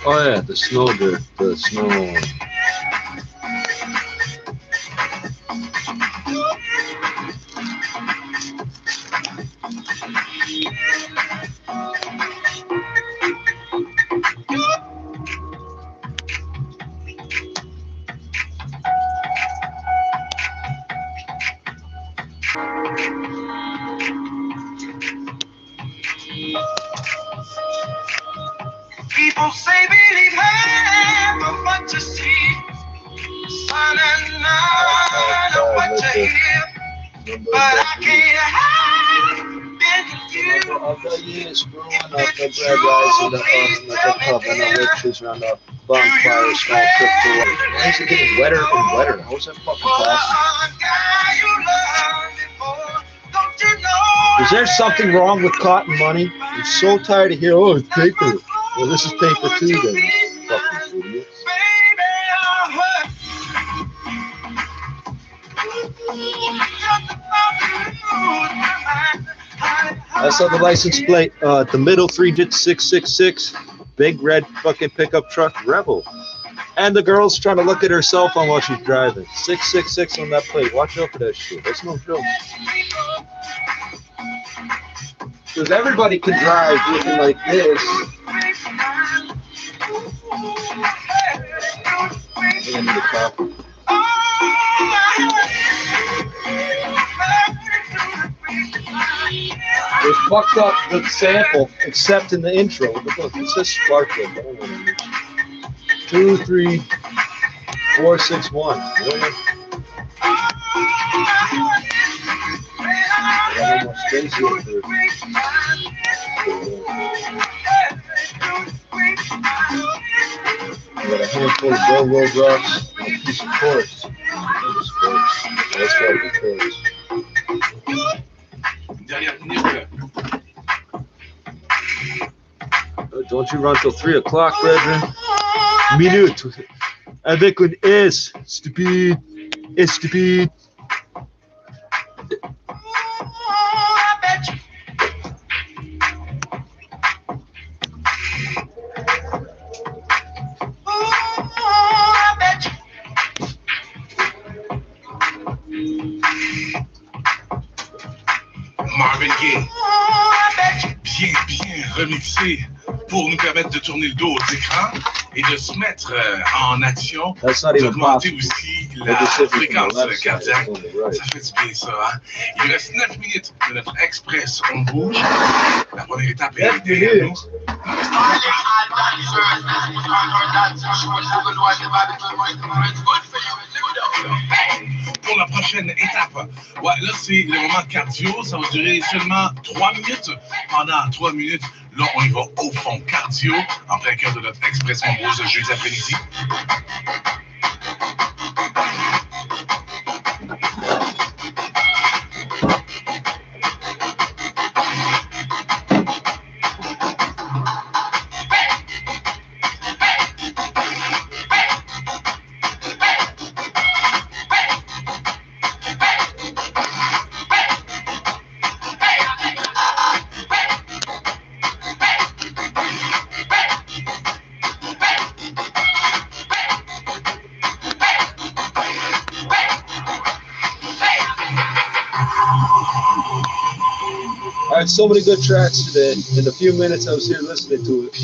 Oh yeah, the snowdrift, the snow. People say believe have what to see, sun and none of what to hear, but I can't help being confused. After years growing up, the bread rise in the pub and the lectures around the bonfire, small trip to work. Why is it getting wetter and wetter? How is that fucking possible? Is there something wrong with cotton money? I'm so tired of hearing, oh, it's paper. Well, this is paper too, then. Fucking idiots. I saw the license plate, the middle 3-digit 666, big red fucking pickup truck, Rebel. And the girl's trying to look at her cell phone while she's driving. 666 on that plate. Watch out for that shit. That's no joke. Because everybody can drive looking like this. In the top. They fucked up the sample, except in the intro. Look, it says sparkling. 2, 3, 4, 6, 1. Space here for got a handful of railroad rocks and a piece of quartz. That's why the quartz. Don't you run till 3 o'clock, brethren? Minute. Avec un S. Stupid. It's stupid. Marvin Gaye, bien remixé pour nous permettre de tourner le dos aux écrans et de se mettre en action, d'augmenter aussi la fréquence cardiaque. Ça fait du bien ça, hein? Il reste 9 minutes de notre express on bouge. La première étape est derrière nous. Pour la prochaine étape, ouais, là c'est le moment cardio, ça va durer seulement 3 minutes. Pendant 3 minutes, là on y va au fond cardio, en plein cœur de notre expression rose de jeudi après-midi. I had so many good tracks today. In a few minutes, I was here listening to it.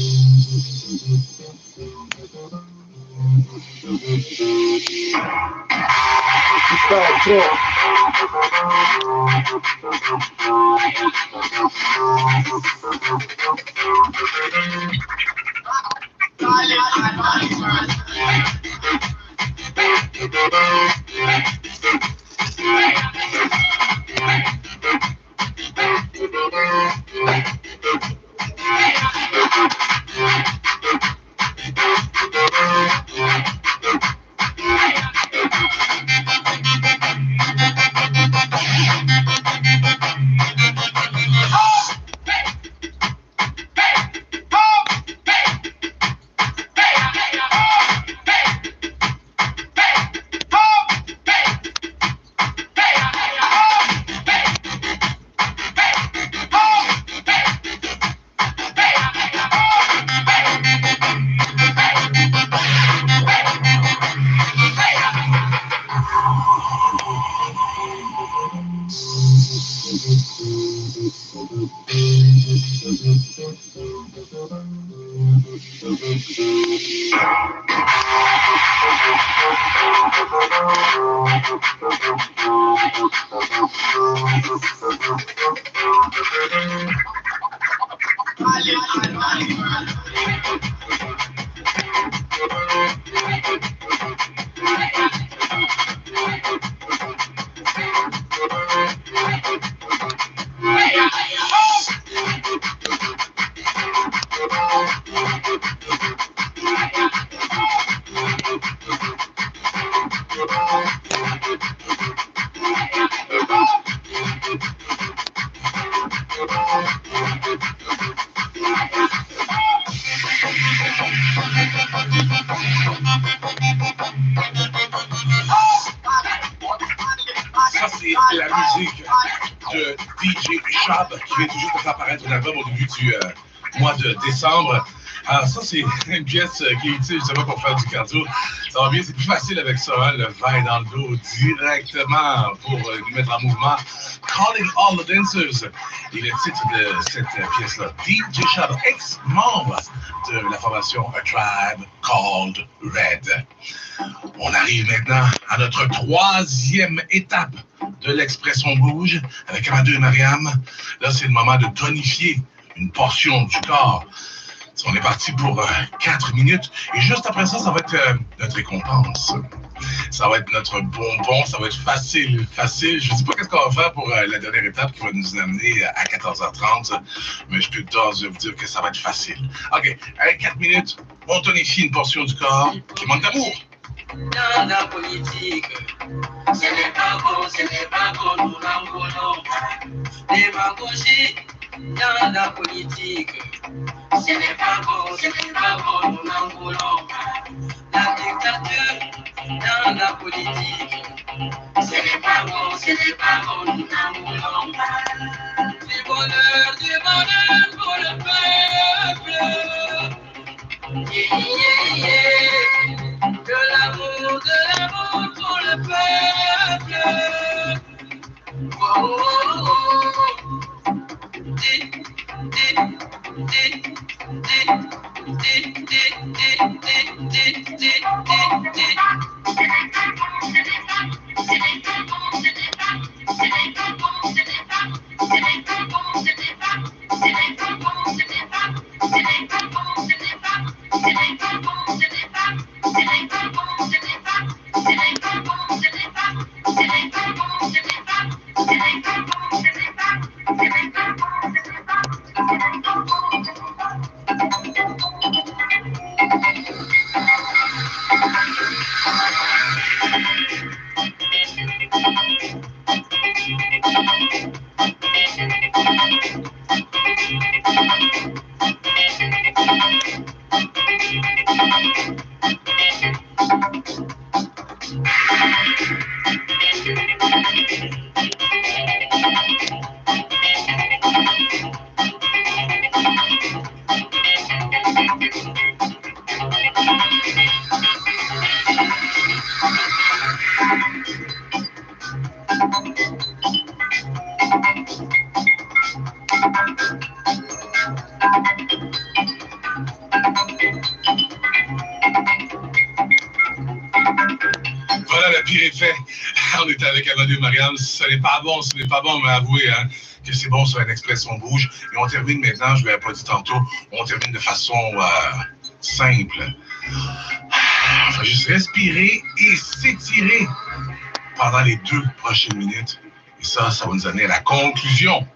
Ça, c'est la musique de DJ Shab qui vient tout juste de faire apparaître un album au début du mois de décembre. Alors ça, c'est une pièce qui est utile justement pour faire du cardio. Ça va bien, c'est plus facile avec ça, hein, le vin dans le dos directement pour nous mettre en mouvement. Calling All the Dancers est le titre de cette pièce-là. DJ Shab, ex-membre de la formation A Tribe Called Red. On arrive maintenant à notre troisième étape de l'expression bouge avec Amadou et Mariam. Là, c'est le moment de tonifier une portion du corps. On est parti pour 4 minutes et juste après ça, ça va être notre récompense. Ça va être notre bonbon, ça va être facile. Je ne sais pas qu'est-ce qu'on va faire pour la dernière étape qui va nous amener à 14h30, mais je peux vous dire que ça va être facile. OK, avec 4 minutes, on tonifie une portion du corps qui manque d'amour. Dans la politique, ce n'est pas bon, nous n'en voulons pas. Démagogie, dans la politique, ce n'est pas bon, nous n'en voulons pas. La dictature, dans la politique, ce n'est pas bon, nous n'en voulons pas. Du bonheur pour le peuple. Yeah, yeah, yeah. De l'amour pour le peuple. Oh, oh, oh. Voilà, le pire est fait. On était avec Amadou et Mariam. Ce n'est pas bon, mais avouez hein, que c'est bon sur une expression bouge. Et on termine maintenant, je ne l'avais pas dit tantôt, on termine de façon simple. On va juste respirer et s'étirer pendant les 2 prochaines minutes. Et ça va nous amener à la conclusion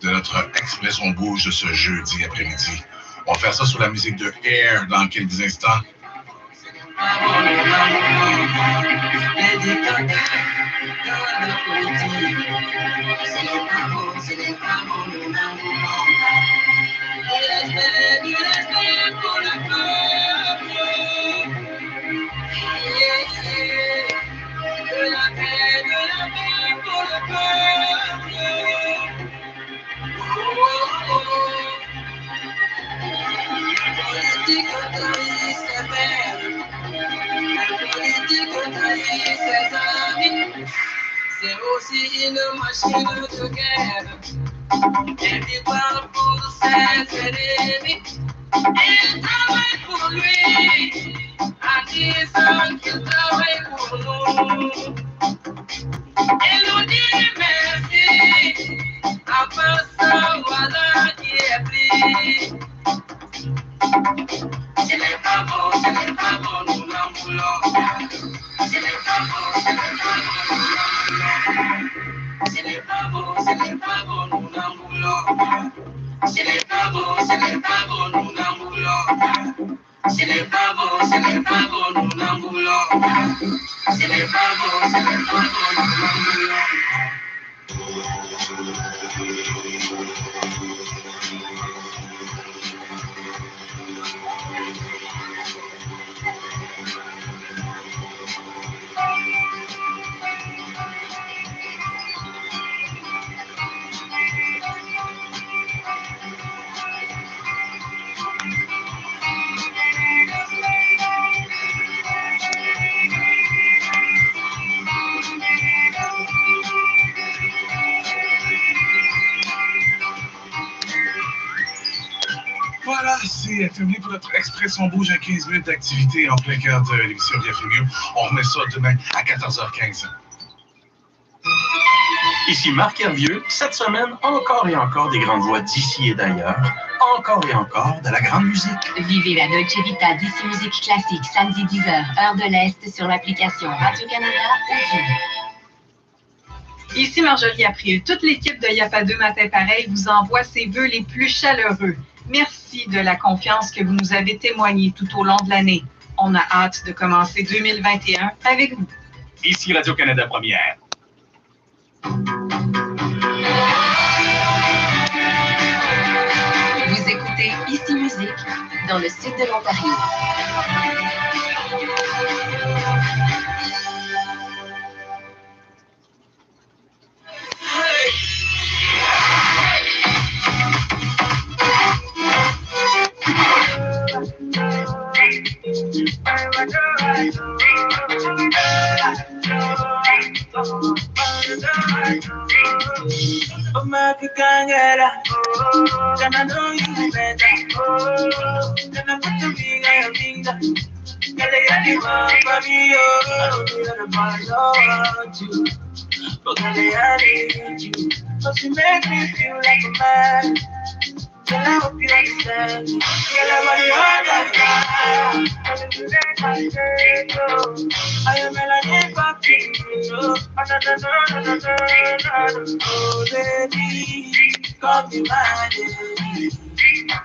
de notre expression bouge de ce jeudi après-midi. On va faire ça sous la musique de Air dans quelques instants. C'est aussi une machine de guerre. Et puis parle pour Il travaille pour lui, en disant qu'il travaille pour nous. Il nous dit merci, en pensant voilà qui est pris. Ce n'est pas bon, nous n'en voulons. Ce n'est pas bon, nous n'en voulons. Ce n'est pas bon, nous n'en voulons. Ce n'est pas bon, nous n'en voulons. Ce n'est pas bon, nous n'en voulons. Voilà, c'est terminé pour notre Expression Bouge à 15 minutes d'activité en plein cœur de l'émission Bien fait mieux. On remet ça demain à 14h15. Ici Marc Hervieux. Cette semaine, encore et encore des grandes voix d'ici et d'ailleurs. Encore et encore de la grande musique. Vivez la Dolce Vita d'ici Musique Classique, samedi 10h, heure de l'Est, sur l'application Radio-Canada ou Ici Marjorie April. Toute l'équipe de Y'a pas deux matins pareil vous envoie ses vœux les plus chaleureux. Merci de la confiance que vous nous avez témoignée tout au long de l'année. On a hâte de commencer 2021 avec vous. Ici Radio-Canada Première. Vous écoutez Ici Musique, dans le sud de l'Ontario. Makikangela, gonna know you better. Gonna put the ring on your finger. Girl, you are for me, you're the man I want you. But girl, I need you. But you make me feel like a man. Girl, I hope you understand. Girl, I'm on your other side. I am melody back to you. Oh, baby, come be my baby.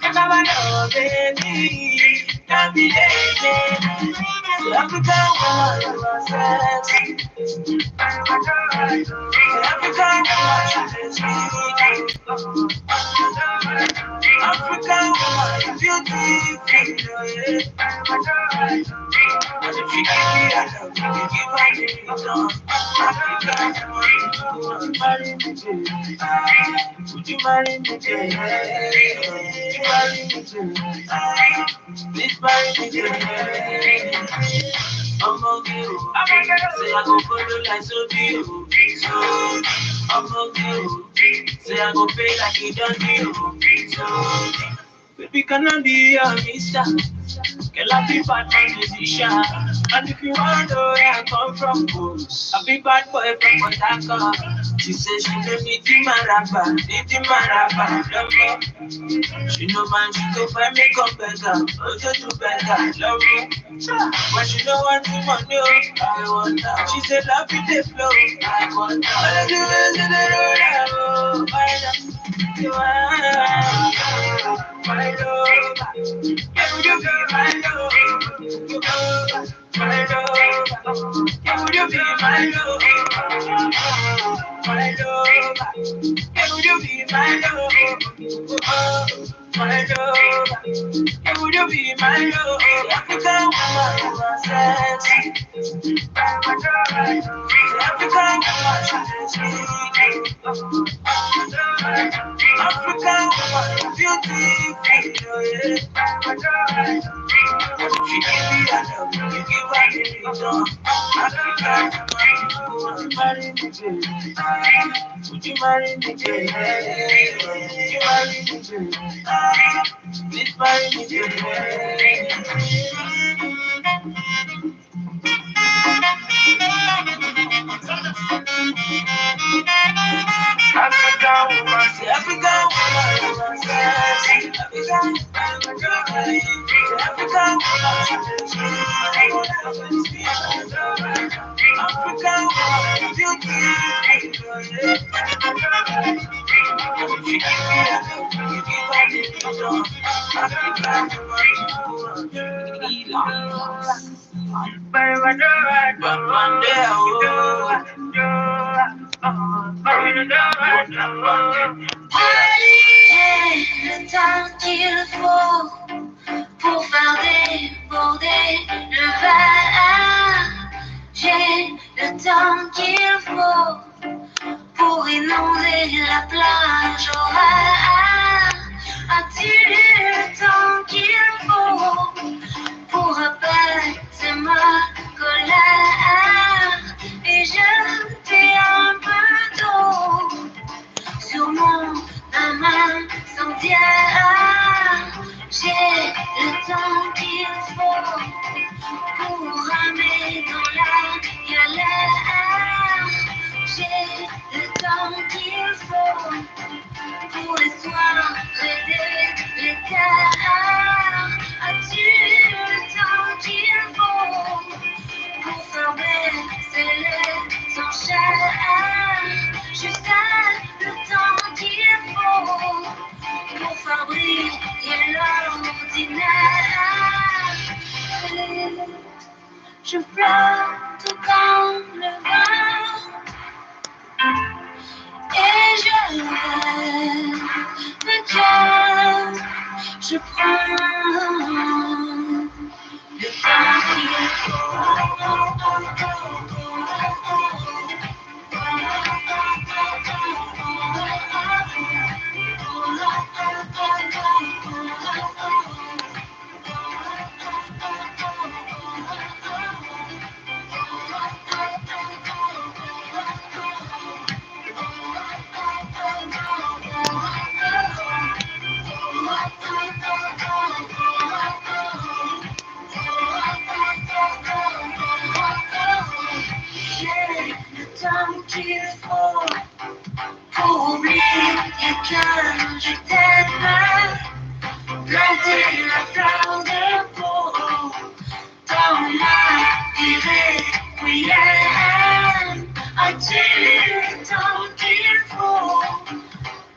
And I'm a baby, come be lady. African woman, you are sexy. African woman, you are sweet. African woman, you beautiful. And if you give me a love, you give me a love. African woman, marry me, would you marry me, would you marry me, please marry me, I'm a girl, say I go follow like so beautiful. So I'm a girl, say I go pay like you don't do. So baby, can I be your mister? Girl, I be bad man musician. And if you want to know where I come from, I be bad boy from Port Harcourt. She says she made me the maraba, love me. She know man, she go find me come better, also do better, love me. But she don't want to money, I want her. She said love me the flow, I want her. All I do is in the road, I go, you are my love. Can you be my love? My love. Can you be my love? My love. Can you be my love? My love. Can you be my love? African woman, you are sexy. African woman, you are sweet. African woman, beautiful, yeah. She give me a love, you give her the reason. African woman, would you marry me, baby? Would you marry me, baby? Would you marry me, baby? Please marry me, baby. African woman, say African woman, say African woman, le temps qu'il faut pour faire déborder le verre. J'ai le temps qu'il faut pour inonder la plage horaire. As-tu le temps qu'il faut pour apaiser ma colère et jeter un peu d'eau sur mon âme incendiaire? J'ai le temps qu'il faut pour ramer dans la galère. J'ai le temps qu'il faut pour les soirées délétères. As-tu le temps qu'il faut pour faire baisser les enchères? Juste le temps qu'il faut pour faire briller l'ordinaire. Je flotte comme le vent et je rêve de Dieu. Je prends le temps qu'il faut. J'ai le temps qu'il faut pour oublier que je t'aime. Planter la fleur de peau dans ma irrégulière. As-tu le temps qu'il faut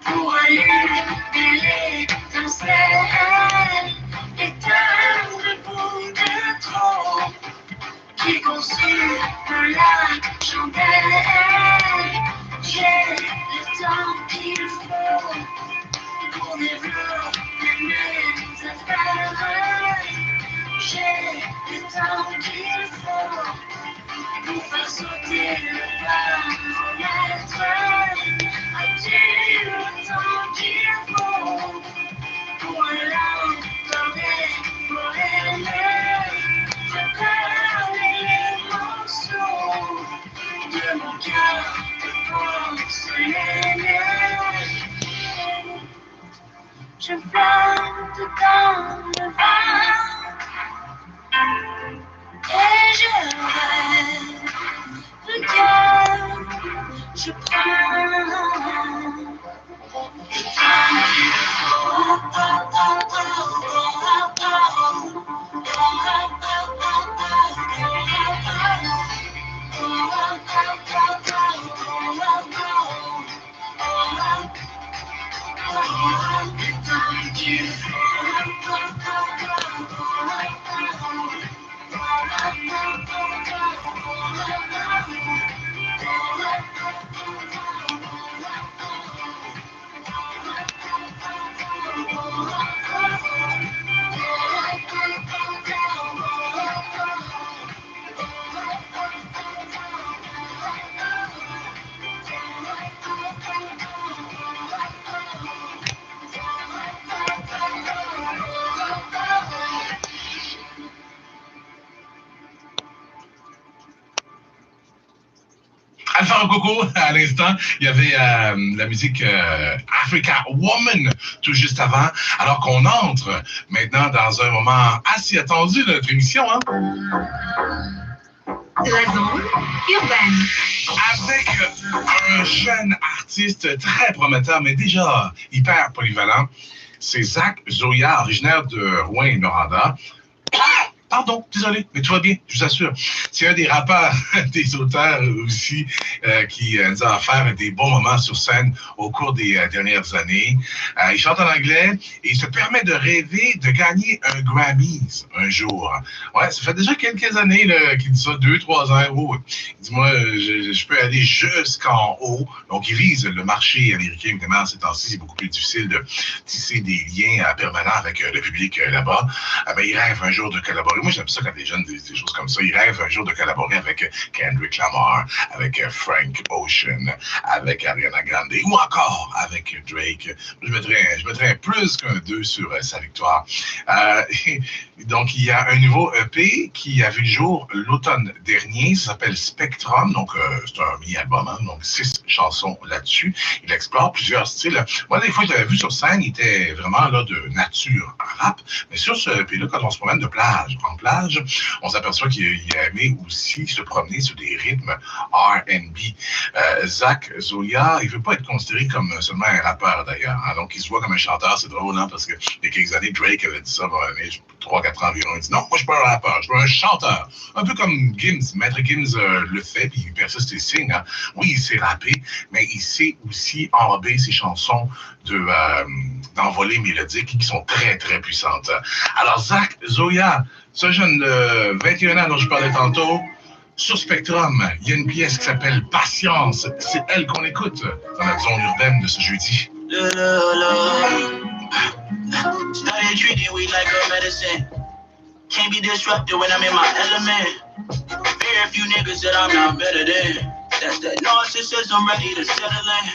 pour allumer l'étincelle, éteindre le bout de trop qui consume la chandelle? J'ai le temps qu'il faut pour développer mes affaires. J'ai le temps qu'il faut pour faire sauter le baromètre. As-tu le temps qu'il faut pour l'entendre des poèmes? Je perds les morceaux de mon cœur de porcelaine. Je flotte dans le vent et je rêve de Dieu. Je prends le temps qu'il faire un coco à l'instant. Il y avait la musique Africa Woman tout juste avant, alors qu'on entre maintenant dans un moment assez attendu de notre émission. Hein? La zone urbaine. Avec un jeune artiste très prometteur, mais déjà hyper polyvalent, c'est Zach Zoya, originaire de Rouyn-Noranda. Pardon, désolé, mais tout va bien, je vous assure. C'est un des rappeurs, des auteurs aussi, qui nous a offert des bons moments sur scène au cours des dernières années. Il chante en anglais et il se permet de rêver de gagner un Grammys un jour. Ouais, ça fait déjà quelques années qu'il dit ça, 2-3 ans. Oh, il dit, moi, je peux aller jusqu'en haut. Donc, il vise le marché américain, évidemment, ces temps-ci, c'est beaucoup plus difficile de tisser des liens permanents avec le public là-bas. Mais il rêve un jour de collaborer. Moi, j'aime ça quand les jeunes disent des choses comme ça. Ils rêvent un jour de collaborer avec Kendrick Lamar, avec Frank Ocean, avec Ariana Grande ou encore avec Drake. Je mettrais plus qu'un 2 sur sa victoire. Donc, il y a un nouveau EP qui a vu le jour l'automne dernier. Ça s'appelle Spectrum. Donc, c'est un mini-album, hein, donc 6 chansons là-dessus. Il explore plusieurs styles. Moi, des fois, je l'avais vu sur scène, il était vraiment là de nature rap. Mais sur ce EP-là, quand on se promène de plage en plage, on s'aperçoit qu'il a aimé aussi se promener sur des rythmes R&B. Zach Zoya, il ne veut pas être considéré comme seulement un rappeur d'ailleurs. Hein, donc il se voit comme un chanteur, c'est drôle, hein, parce que il y a quelques années, Drake avait dit ça, 3-4 ans environ. Il dit non, moi je suis pas un rappeur, je suis un chanteur. Un peu comme Gims, Maître Gims le fait, puis il persiste et signe. Hein. Oui, il sait rapper, mais il sait aussi enrober ses chansons d'envolées mélodiques qui sont très, très puissantes. Alors Zach Zoya, ce jeune de 21 ans dont je parlais tantôt, sur Spectrum, il y a une pièce qui s'appelle Patience. C'est elle qu'on écoute dans notre zone urbaine de ce jeudi. Started treating weed like a medicine. Can't be disrupted when I'm in my element. Very few niggas that I'm not better than. That's that narcissism ready to settle in.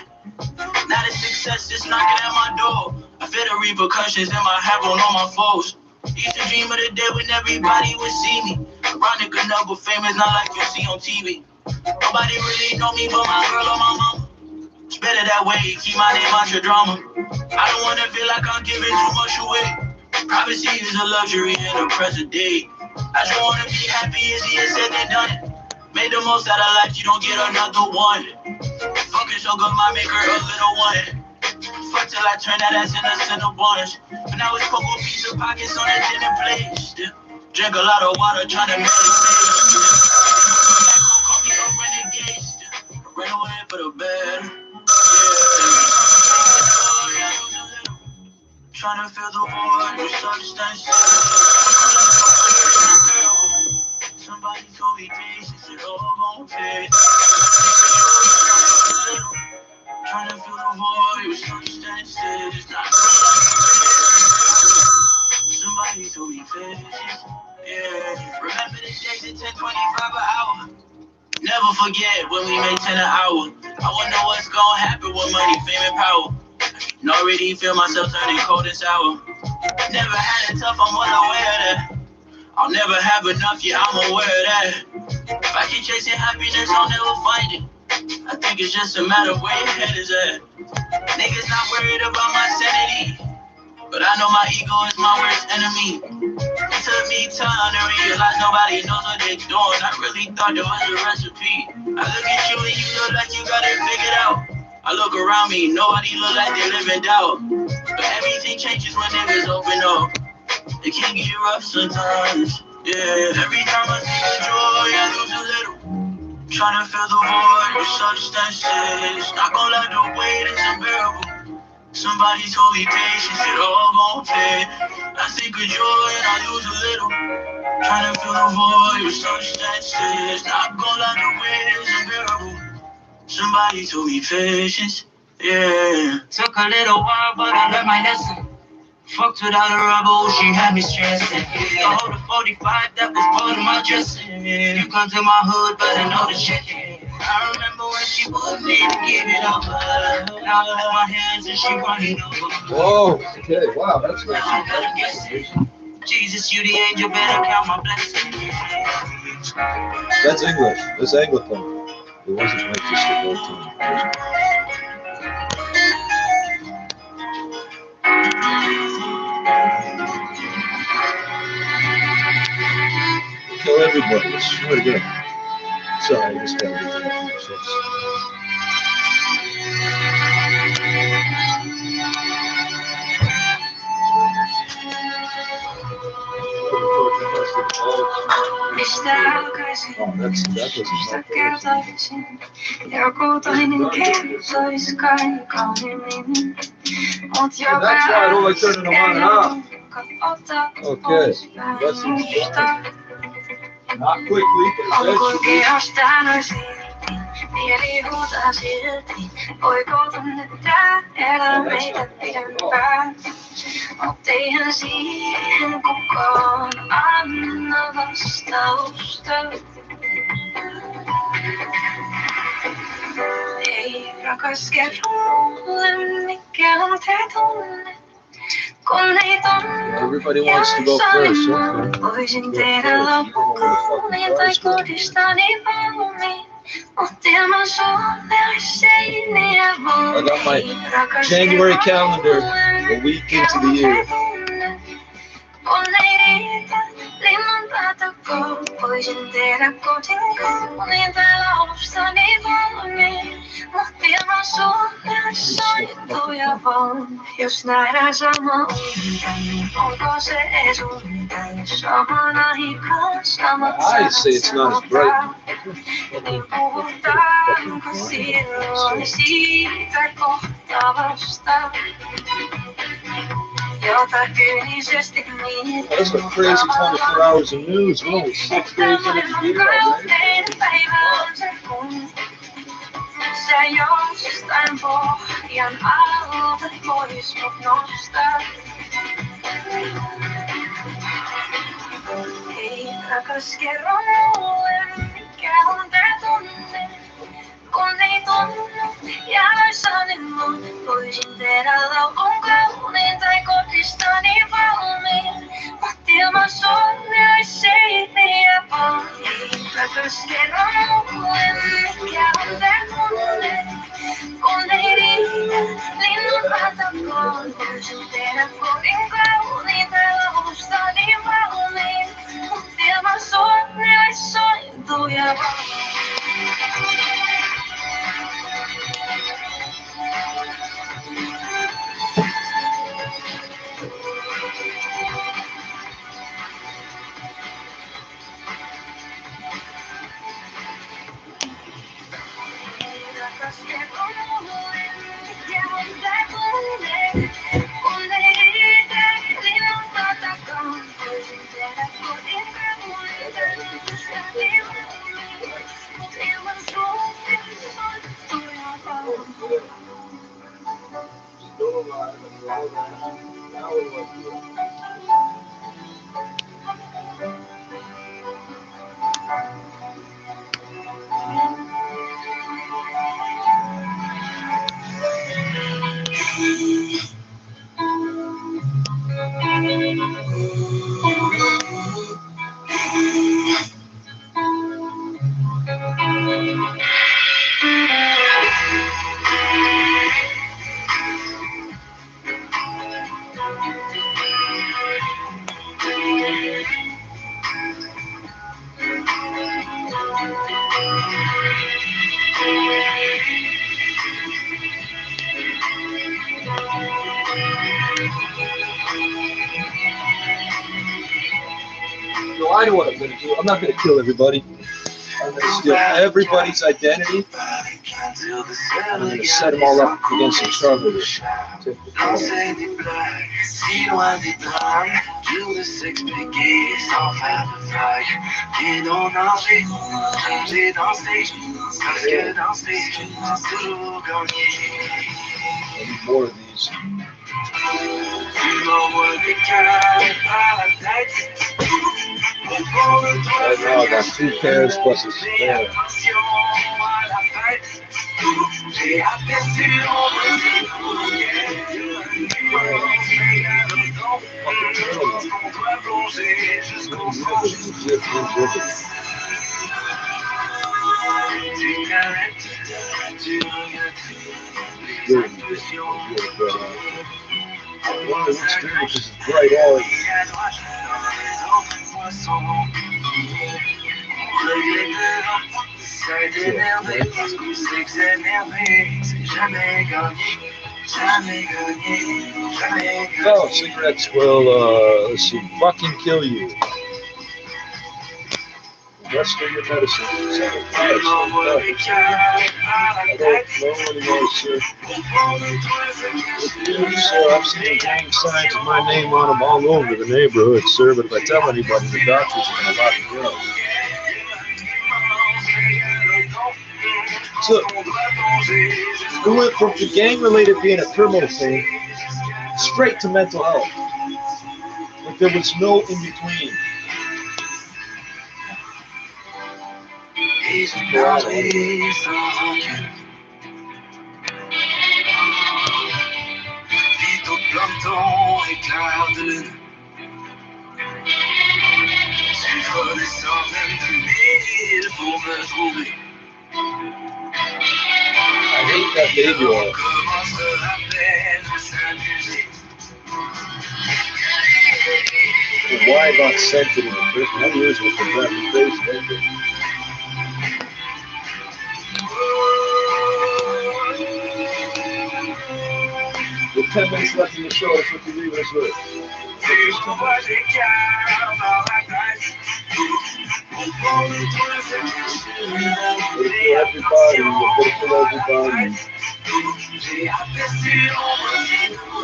Not a success, just knocking at my door. I feel the repercussions in my head on all my foes. Used to dream of the day when everybody would see me. Ironic enough, but fame is not like you see on TV. Nobody really know me but my girl or my mama. It's better that way, keep my name out your drama. I don't wanna feel like I'm giving too much away. Privacy is a luxury in the present day. I just wanna be happy, easier said than done it. Made the most out of life, you don't get another one. Fucking so good, might make her a little one. Fuck till I turn that ass into cinnabons. And now it's cocoa pizza pockets on a dinner plate. Drink a lot of water, trying to meditate. Call me a renegade. Ran away for the bed. Trying to fill the void with substances. Somebody told me patience, it all gon' fade. Trying to fill the void with substances. Somebody told me patience, yeah. Remember the days at 10.25 an hour. Never forget when we made 10 an hour. I wonder what's gonna happen with money, fame, and power. And already feel myself turning cold and sour. Never had it tough, I'm well aware of that. I'll never have enough, yeah, I'm aware of that. If I keep chasing happiness, I'll never find it. I think it's just a matter of where your head is at. Niggas not worried about my sanity, but I know my ego is my worst enemy. It took me time to realize nobody knows what they're doing. I really thought there was a recipe. I look at you and you look like you got it figured out. I look around me, nobody look like they live in doubt. But everything changes when niggas open up. It can get rough sometimes, yeah. Every time I see the joy, I lose a little. Trying to fill the void with substances. Not gonna let the weight is unbearable. Somebody told me patience, it all gon' fade. I think of joy and I lose a little. Trying to fill the void with substances. Not gonna let the weight is unbearable. Somebody told me patience, yeah. Took a little while, but I learned my lesson. Fucked without a rubber, she had me stressing. I hold a 45, that was part of my dressing. You come to my hood, but I know the shit. I remember when she would need to give it up. Now I have my hands and she running over. Whoa, okay, wow, that's nice. Jesus, you the angel, better count my blessings. That's English, that's Anglican. It wasn't like just the whole time. Kill everybody, I swear to God. Sorry, I just gotta get that off my chest. Oh, that doesn't That's why I don't like turning them on and off. Okay, that's not quickly, but eventually. Everybody wants to go first. Okay. I got my January calendar a week into the year. I say it's not as bright. That's a crazy 24 hours of news. Only 6 days in a year already. So I know what I'm going to do. I'm not going to kill everybody. I'm going to steal everybody's identity. I'm going to set them all up against each other. I need more of these. Right now I got 2 pairs plus a spare. Wow, what's good with this bright orange? Oh, cigarettes will, let's see, fucking kill you. Rest of your medicine. I don't know anymore, sir. So I've seen gang signs with my name on them all over the neighborhood, sir, but if I tell anybody, the doctors are going to lock me up. So, we went from the gang-related being a criminal thing straight to mental health. Like there was no in-between. I hate that baby oil. Why not scented in the first 10 years with the reputation? With 10 minutes left in the show, that's what you leave us with. Everybody.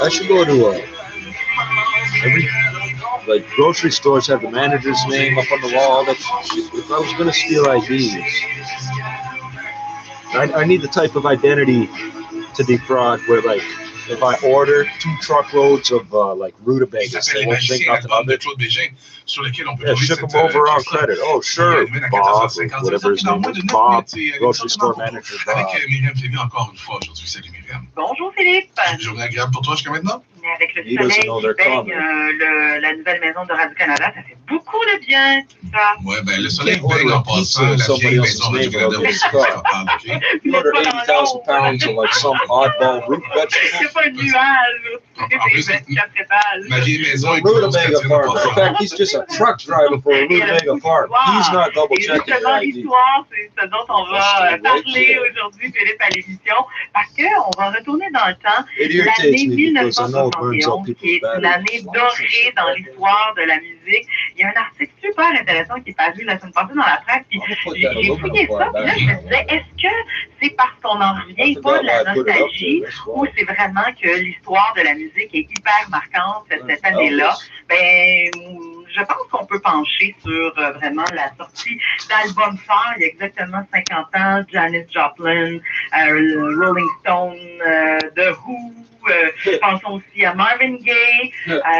I should go to every grocery stores have the manager's name up on the wall. That if I was going to steal IDs, I need the type of identity to defraud where like if I order 2 truckloads of like rutabagas, they won't think nothing of it. Yeah, ship them over on credit. Oh, sure, Bob, whatever his name is, Bob, grocery store manager Bob. Bonjour Philippe. Journée agréable pour toi jusqu'à maintenant? Mais avec le soleil qui baigne la nouvelle maison de Radio-Canada, ça fait beaucoup de bien, tout ça. Ouais, ben le soleil baigne en passant la vieille maison de Radio-Canada aussi. You ordered 80,000 pounds of like some oddball root vegetable. C'est pas un nuage. Ma vieille maison est rutabaga farm. In fact, he's just a truck driver for a rutabaga farm. He's not double checking the ID. L'histoire, c'est ce dont on va parler aujourd'hui, Philippe, à l'émission, parce qu'on va retourner dans le temps. L'année 1971, qui est une année dorée dans l'histoire de la musique. Il y a un article super intéressant qui est paru la semaine passée dans la presse. J'ai fouillé ça, puis là, je me disais, est-ce que c'est parce qu'on n'en revient pas de la nostalgie ou c'est vraiment que l'histoire de la musique est hyper marquante cette année-là? Ben, je pense qu'on peut pencher sur vraiment la sortie d'albums phares il y a exactement 50 ans, Janis Joplin, Rolling Stone, The Who, pensons aussi à Marvin Gaye,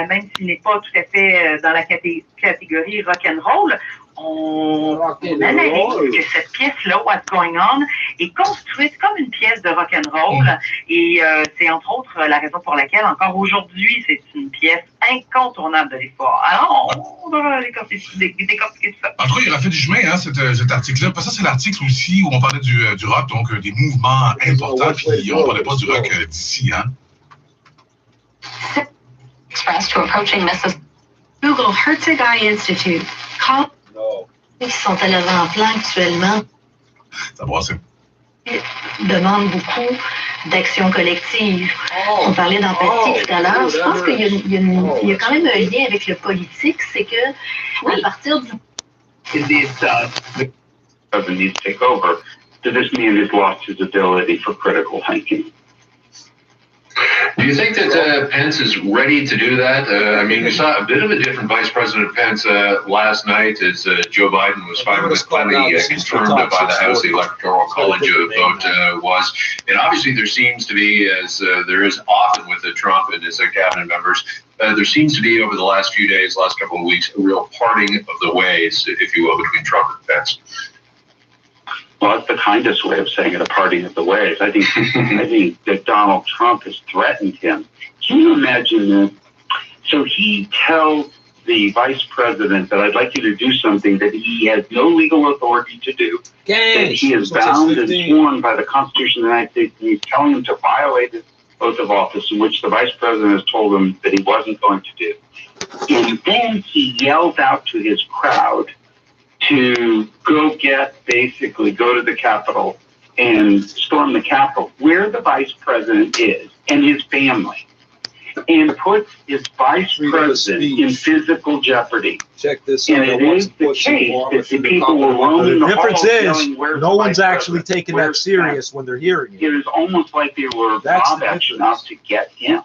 même s'il n'est pas tout à fait dans la catégorie rock'n'roll. On analyse que cette pièce-là, What's Going On, est construite comme une pièce de rock'n'roll et c'est entre autres la raison pour laquelle encore aujourd'hui c'est une pièce incontournable de l'histoire. Alors, on va décortiquer ça. En tout cas, il a fait du chemin, hein, cet article-là. Ça, c'est l'article aussi où on parlait du rock, donc des mouvements importants, puis on ne parlait pas du rock d'ici, hein. Express to approaching Mrs. Google Herzog Eye Institute. Qui sont à l'avant-plan actuellement. Ça brasse. Demandent beaucoup d'action collective. On parlait d'empathie tout à l'heure. Je pense qu'il y a quand même un lien avec le politique, c'est que à partir du... Indeed, the president needs to take over. Does this mean he's lost his ability for critical thinking? Do you think that Pence is ready to do that? I mean, we saw a bit of a different Vice President Pence last night as Joe Biden was finally confirmed by the House Electoral College vote was. And obviously there seems to be, as there is often with Trump and his cabinet members, there seems to be over the last few days, last couple of weeks, a real parting of the ways, if you will, between Trump and Pence. Well, that's the kindest way of saying it, a parting of the ways. I think that Donald Trump has threatened him. Can you imagine that? So he tells the vice president that I'd like you to do something that he has no legal authority to do, that he is bound and sworn by the Constitution of the United States, and he's telling him to violate his oath of office, in which the vice president has told him that he wasn't going to do. And then he yells out to his crowd to go to the Capitol and storm the Capitol, where the vice president is and his family, and puts his vice president in physical jeopardy. Check this out. And it is the case that the people were roaming the halls yelling, "Where's no the one's vice actually president? taking Where's that serious when they're hearing it. It is almost like they were That's mob action out to get him.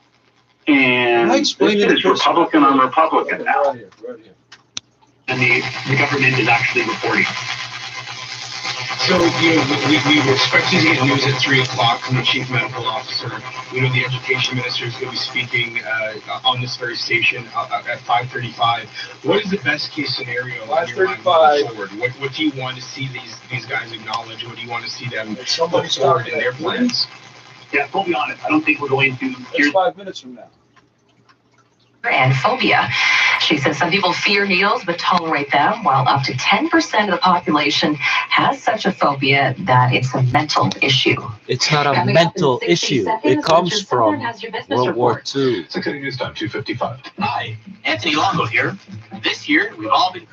And this is Republican on Republican now. Right here. And the government is actually reporting. So, we were expecting to get news at 3 o'clock from the chief medical officer. We know the education minister is going to be speaking on this very station at 5:35. What is the best case scenario in your mind moving forward? What do you want to see these guys acknowledge? What do you want to see them put forward in their plans? Yeah, I'll be honest. I don't think we're going to. It's 5 minutes from now. And phobia. She says some people fear needles but tolerate them, while up to 10% of the population has such a phobia that it's a mental issue. It's not a mental issue. It comes from World War II. 6 News Time, 2:55. Hi, Anthony Longo here. This year, we've all been.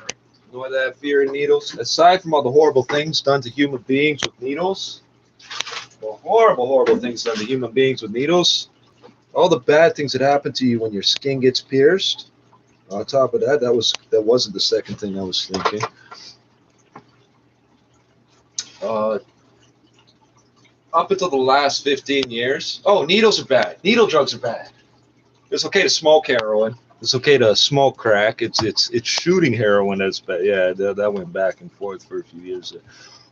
You know that fear in needles? Aside from all the horrible things done to human beings with needles, the horrible things done to human beings with needles, all the bad things that happen to you when your skin gets pierced. On top of that, that wasn't the second thing I was thinking. Up until the last 15 years, needles are bad. Needle drugs are bad. It's okay to smoke heroin. It's okay to smoke crack. It's shooting heroin that's bad. Yeah, that went back and forth for a few years.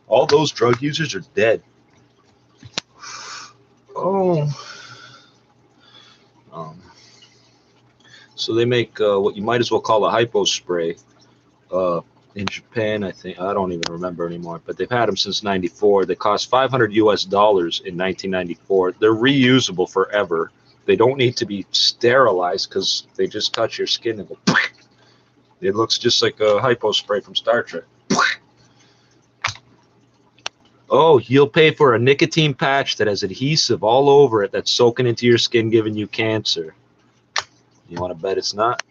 All those drug users are dead. So they make what you might as well call a hypo spray in Japan, I think. I don't even remember anymore, but they've had them since '94. They cost $500 US in 1994. They're reusable forever. They don't need to be sterilized because they just touch your skin and go. It looks just like a hypo spray from Star Trek. Oh, you'll pay for a nicotine patch that has adhesive all over it that's soaking into your skin, giving you cancer. You want to bet it's not?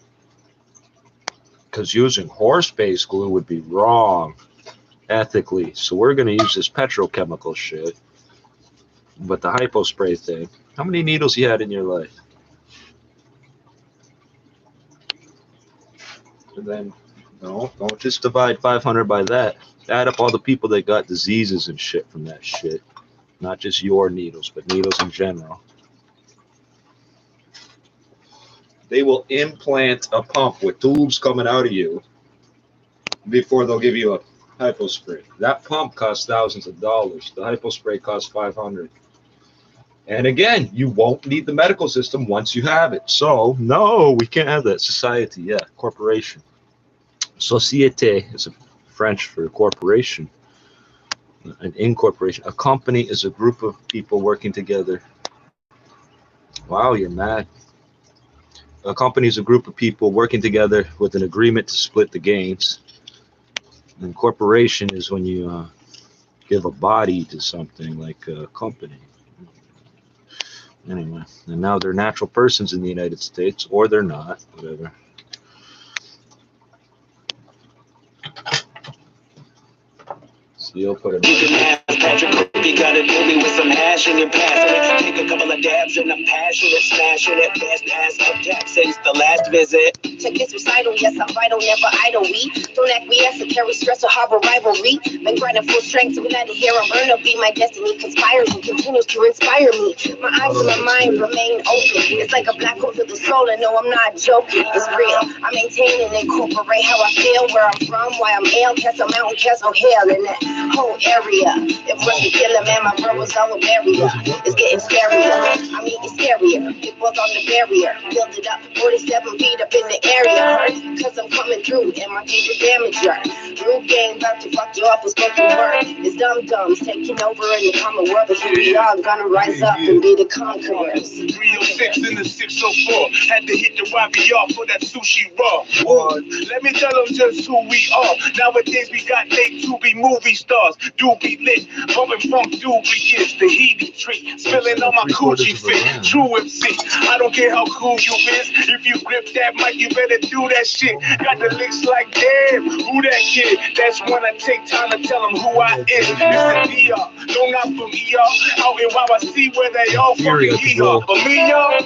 Because using horse-based glue would be wrong ethically. So we're going to use this petrochemical shit. But the hypo spray thing. How many needles you had in your life? And then, no, don't just divide 500 by that. Add up all the people that got diseases and shit from that shit. Not just your needles, but needles in general. They will implant a pump with tubes coming out of you before they'll give you a hypo spray. That pump costs thousands of dollars. The hypo spray costs $500. And again, you won't need the medical system once you have it. So, no, we can't have that. Society, yeah, corporation. Société is a French for corporation. An incorporation. A company is a group of people working together. Wow, you're mad. A company is a group of people working together with an agreement to split the gains. And corporation is when you give a body to something like a company. Anyway, and now they're natural persons in the United States, or they're not, whatever. So you'll put it. You gotta do me with some hash in your past. Take a couple of dabs and I'm passionate, smashing it. Best pass up tech since the last visit. Check his recital, yes, I'm vital, never idle. We don't acquiesce and carry stress or harbor rivalry. Been grinding full strength, so without a hair or burn up, be my destiny conspires and continues to inspire me. My eyes and my mind remain open. It's like a black hole to the soul, and no, I'm not joking. It's real. I maintain and incorporate how I feel, where I'm from, why I'm ill, Castle Mountain, Castle Hill, and that whole area. It was the killer man, my verbals are a barrier. It's getting scarier. I mean, it's scarier. People's on the barrier. Build it up, 47 feet up in the area. Hurt, cause I'm coming through, and my favorite damager. New game, about to fuck you up with spoken word. It's dum-dums taking over in the common world. But here we are, gonna rise up and be the conquerors. 306 in the 604. Had to hit the YBR for that sushi raw. Let me tell them just who we are. Nowadays we got they to be movie stars. Do be lit, bumping funk dubious. The Tahiti trick, spilling on my coochie fit. True MC, I don't care how cool you is. If you grip that mic, you better do that shit. Got the licks like damn, who that kid? That's when I take time to tell them who I is. It's the DR, no not from ER. Out in YYC where they all fucking ER. But me, y'all,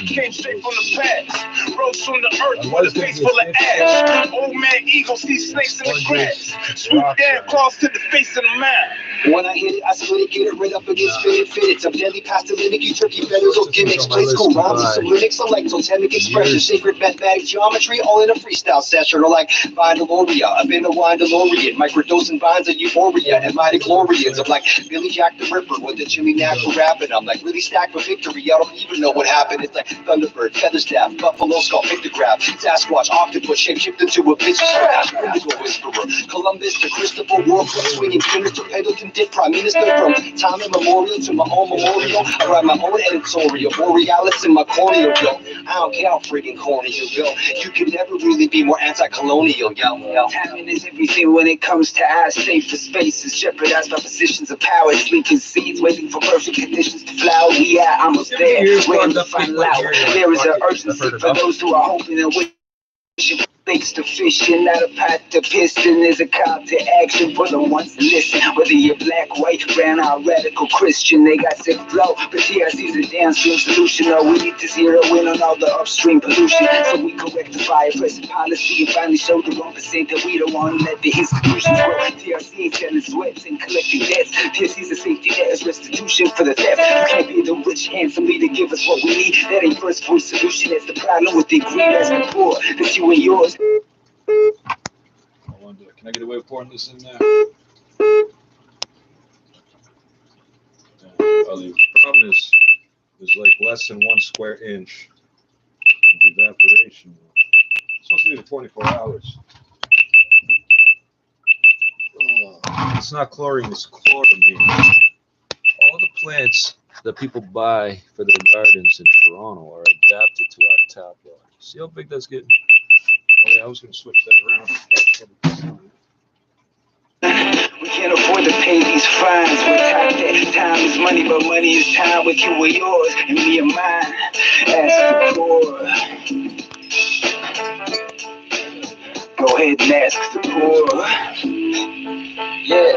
came straight from the past. Rose from the earth with a face full of ash. Old man eagle see snakes in the grass. Swoop down, claws to the face of the man. When I hit it, I split it, get it right up against fitted. Some deadly pastolytic, you turkey feathers or gimmicks. Play school rhymes with some lyrics, select totemic expression, sacred mathematic geometry, all in a freestyle session. Or like Vindaloria, I've been a wine DeLorean. Microdosing vines of euphoria and mighty glorians. I'm like Billy Jack the Ripper with the Jimmy Natural rapping. I'm like really stacked for victory. I don't even know what happened. It's like Thunderbird, Featherstaff, Buffalo Skull, Pictograph, Sasquatch, Octopus, shaped into a bitch scratch. Indigo Whisperer, Columbus to Christopher, Warfare, swinging fingers to Pendleton, Dick Prime Minister from time immemorial to my own memorial. I write my own editorial, Borealis in my corneal, yo. I don't care how freaking corny you go. You can never really be more anti-colonial, yo. Timing is everything when it comes to eyes. Safe for spaces, jeopardized by positions of power. Sleeping seeds, waiting for perfect conditions to flower. We are almost there, waiting to find out. There is an urgency for those who are hoping and wishing. Thanks to fishing, not a pot to piston. There's a call to action for the ones to listen. Whether you're black, white, brown, or radical Christian, they got sick flow, but TRC's a downstream solution. No, we need to zero in on all the upstream pollution, so we can rectify present policy and finally show the 1% that we don't want to let the institutions grow. TRC ain't selling sweats and collecting debts. TRC's a safety net as restitution for the theft. You can't be the rich handsomely to give us what we need. That ain't first voice solution. That's the problem with the greed. That's the poor. That's you and yours. Can I get away with pouring this in there? Well, the problem is there's like less than 1 square inch of evaporation. It's supposed to be 24 hours. It's not chlorine, it's chloramine. All the plants that people buy for their gardens in Toronto are adapted to our tap water. See how big that's getting? Oh yeah, I was going to switch that around. We can't afford to pay these fines. We're taught that time is money, but money is time with you and yours and me and mine. Ask the poor. Go ahead and ask the poor. Yeah.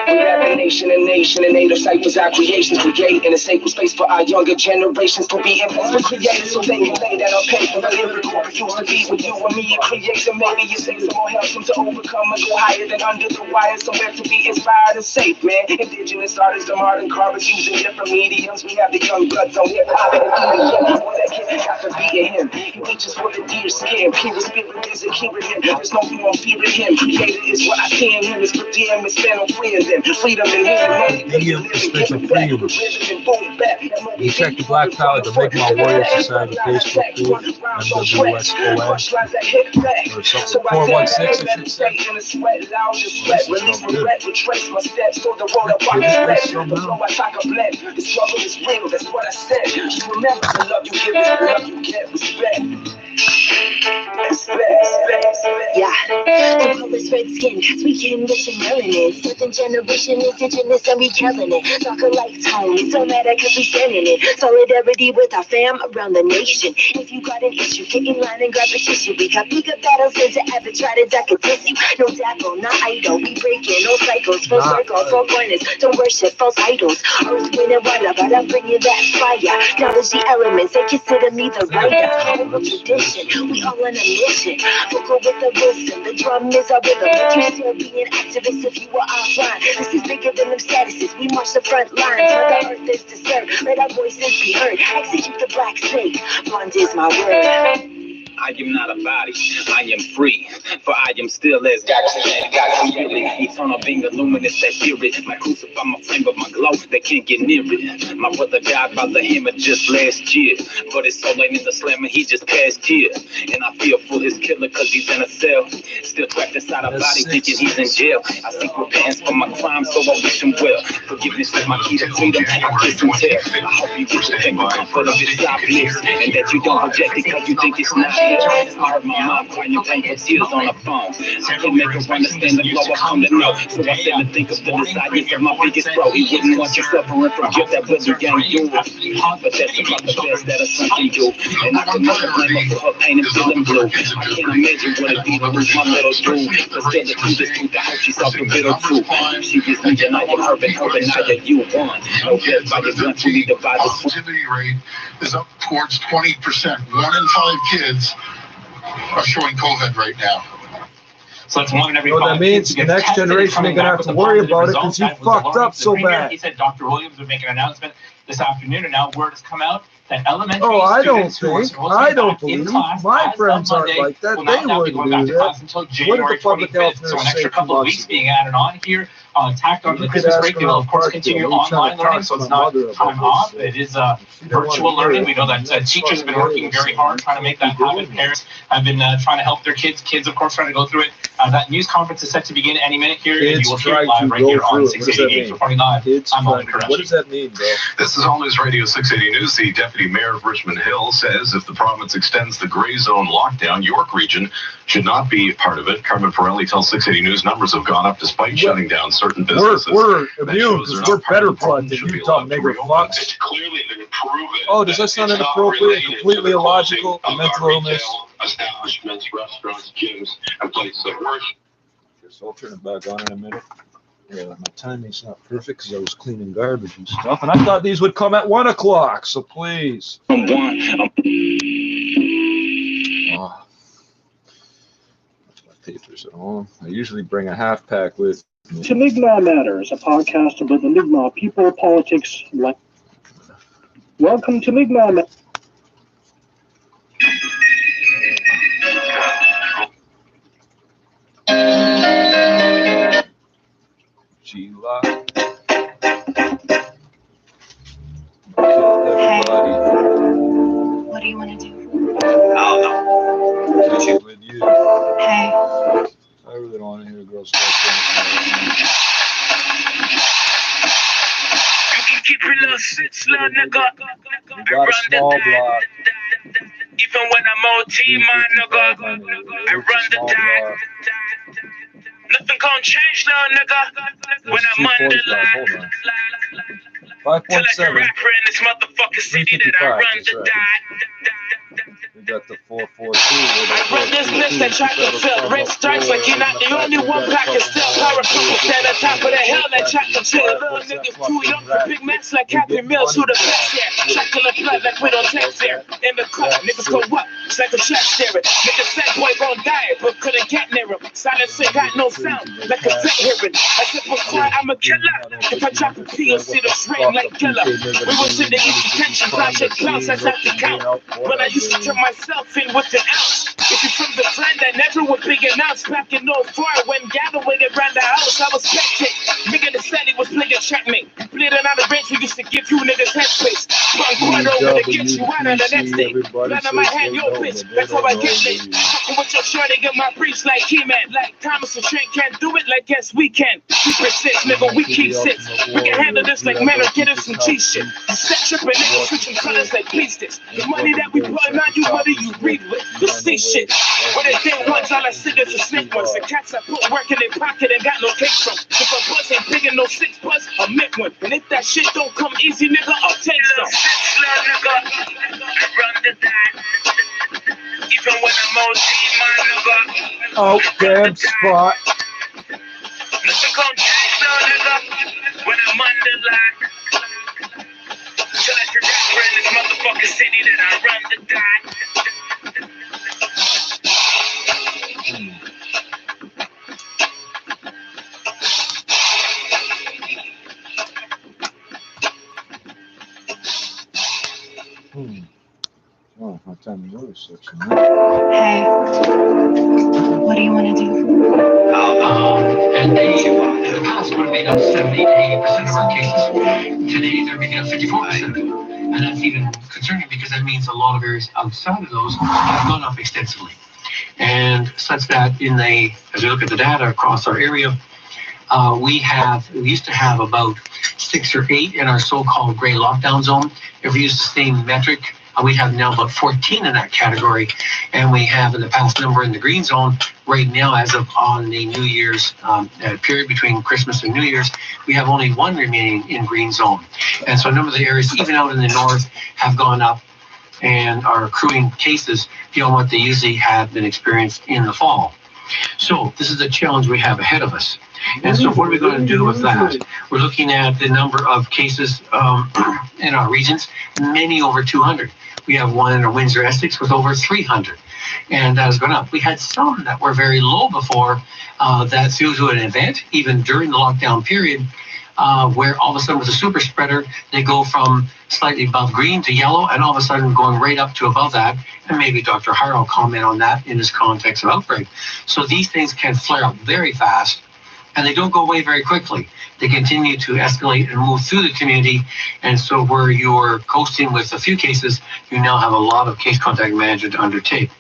We rap a nation, and native cyphers, our creations, creating a sacred space for our younger generations to be influenced for creators so they can lay that on paper. The lyrical used to be with you and me and create, and maybe you say some more help them to overcome and go higher than under the wire, somewhere to be inspired and safe, man. Indigenous artists, the modern carvers using different mediums. We have the young bloods on hip hop and even that kid got to be in him. He reaches for the deer skin, pure spirit is a king of him. There's no more fear in him. Created is what I see in him. It's for them, it's been on free of them. Freedom and Medium is special freedom. You check the Black Power, the Make My Warrior Society Facebook page, MWSOS, or something, 416, I should say. The struggle is real, that's what I said. Just remember, the love you give is the love you get. Respect. Yeah, the color's red skin, sweet condition melanin. Certain generation indigenous and we killing it. Talk alike tone, it don't matter cause we standing it. Solidarity with our fam around the nation. If you got an issue, get in line and grab a tissue. We got bigger battles than to ever try to duck a tissue. No dapple, not idol, we breaking all cycles. Full circle, four corners, don't worship false idols. Earth, wind, and water, but I'm bringing that fire. Knowledge the elements, they consider me the writer. Oral tradition, we all on a mission. Vocal with the wisdom, the drum is our rhythm. But you still be an activist if you were offline. This is bigger than them statuses, we march the front lines. Mother Earth is to serve, let our voices be heard. Execute the black snake, bond is my word. I am not a body, I am free, for I am still as God created. Eternal being, a luminous that spirit. My crucify, my flame, but my glow, they can't get near it. My brother died by the hammer just last year, but his soul ain't in the slammer, he just passed here. And I feel for his killer cause he's in a cell, still trapped inside a body thinking he's in jail. I seek repentance for my crimes, so I wish him well. Forgiveness is my key to freedom, I kiss and tell. I hope you get your finger comfort of his side bliss, and that you don't reject it cause you think it's not here. I heard my mom crying painful tears on the phone. I couldn't make her understand the glow I come to know, so I said to think of the desires of my biggest bro. He wouldn't want you suffering from guilt that was you gang yours, but that's about the best that a son can do. And I can never blame her for her pain and feeling blue. I can't imagine what it'd be to lose my little dude, cause still the truth is truth. I hope she saw the bitter truth. She was me denied her and now you won. No death by your gun, we divide the positivity rate is up towards 20%. 1 in 5 kids are showing COVID right now. So that's 1 in every 5. That means the next generation ain't gonna have to worry about it because you fucked up so bad. He said Dr. Williams would make an announcement this afternoon, and now word has come out that elementary I students I don't believe my friends aren't like that. They wouldn't do that. Until January 25th, so an extra couple of weeks being added on here. Tacked on the Christmas break, they will of course continue online learning, so it's not time off. It is virtual learning. We know that teachers have been working very hard trying to make that happen. Parents have been trying to help their kids. Kids, of course, trying to go through it. That news conference is set to begin any minute here, and you will hear it live right here on 680 reporting live. I'm Owen Koresh. What does that mean, bro? This is All News Radio 680 News. The Deputy Mayor of Richmond Hill says if the province extends the gray zone lockdown, York region should not be part of it. Carmen Pirelli tells 680 News numbers have gone up despite shutting down certain businesses. We're immune because we're better blood than Utah nigger fucks. Oh, does that sound inappropriate, completely illogical, a mental illness? Establishments, restaurants, gyms, and places of worship. So I'll turn it back on in a minute. Yeah, my timing's not perfect because I was cleaning garbage and stuff, and I thought these would come at 1 o'clock, so please. Papers at home. I usually bring a half pack with me. To Mi'kmaq Matters, a podcast about the Mi'kmaq people, politics, life. Welcome to Mi'kmaq Matters. G-Lock. Hey. What do you want to do? I don't know. With you. Hey. I really don't want to hear a girl start saying You can keep it little shit, little nigga. you got a small block. Even when I'm OT, my nigga. I run the dot. Nothing gonna change, little nigga. When I'm under line. 5.7. Rapper in this motherfucking city that I run the dot. We got the 442. I run this bitch that track and fill. Red stripes like you're not the only one pack and still. Paratroopers stand on top of the hill that track and fill. Little nigga too young for big max like Happy Meals. Who the best there? Chocolate blood like we don't text there. In the cut, niggas go up. It's like a check staring. Niggas said boy gon' die, but couldn't get near him. Silence ain't got no sound, like a set hearing. As if I'm quiet, I'm a killer. If I drop a P, you'll see the ring like killer. We was in the easy tension, project clouds, that's at the count. When I used to turn myself in with an ounce. If you're from the friend that never would be announced back in 04 when Galloway around the house, I was catching. Nigga that said he was playing checkmate. Bleeding out of range, we used to give you niggas headspace. One quarter over to get you out on the next day. Blood on my hand, yo bitch, that's how I get late. Fucking with your shorty, get my breach like He-Man. Like Thomas and Trent can't do it, like yes we can. We persist, nigga, we keep six. We can handle this like men or get us some G shit. Set tripping niggas switching colors like beasties. The money that we put on you, what do you read with? You see shit. When they think ones, all I see is the snake ones. The cats I put work in their pocket and got no cake from. If a buzz ain't big and no 6 buzz, I'll make one. And if that shit don't come easy, nigga, I'll take some. Even when I'm OG, my nigga. Oh, damn spot. Nothing gon' change, no nigga. When I'm under lock. Till I can rapper in this motherfucking city that I run the dot. Oh, my time to notice section. Hey, what do you want to do? And they, in the past, would have made up 70 to 80% of our cases. Today, they're making up 54%. And that's even concerning because that means a lot of areas outside of those have gone up extensively. And such that as we look at the data across our area, we used to have about 6 or 8 in our so-called gray lockdown zone. If we use the same metric, we have now about 14 in that category, and we have in the past number in the green zone. Right now, as of on the New Year's period between Christmas and New Year's, we have only 1 remaining in green zone. And so a number of the areas, even out in the north, have gone up and are accruing cases beyond what they usually have been experienced in the fall. So this is the challenge we have ahead of us. And so what are we going to do with that? We're looking at the number of cases in our regions, many over 200. We have one in our Windsor, Essex with over 300. And that has gone up. We had some that were very low before that due to an event, even during the lockdown period, where all of a sudden with a super spreader, they go from slightly above green to yellow, and all of a sudden going right up to above that. And maybe Dr. Hara will comment on that in his context of outbreak. So these things can flare up very fast, and they don't go away very quickly. They continue to escalate and move through the community. And so where you're coasting with a few cases, you now have a lot of case contact management to undertake.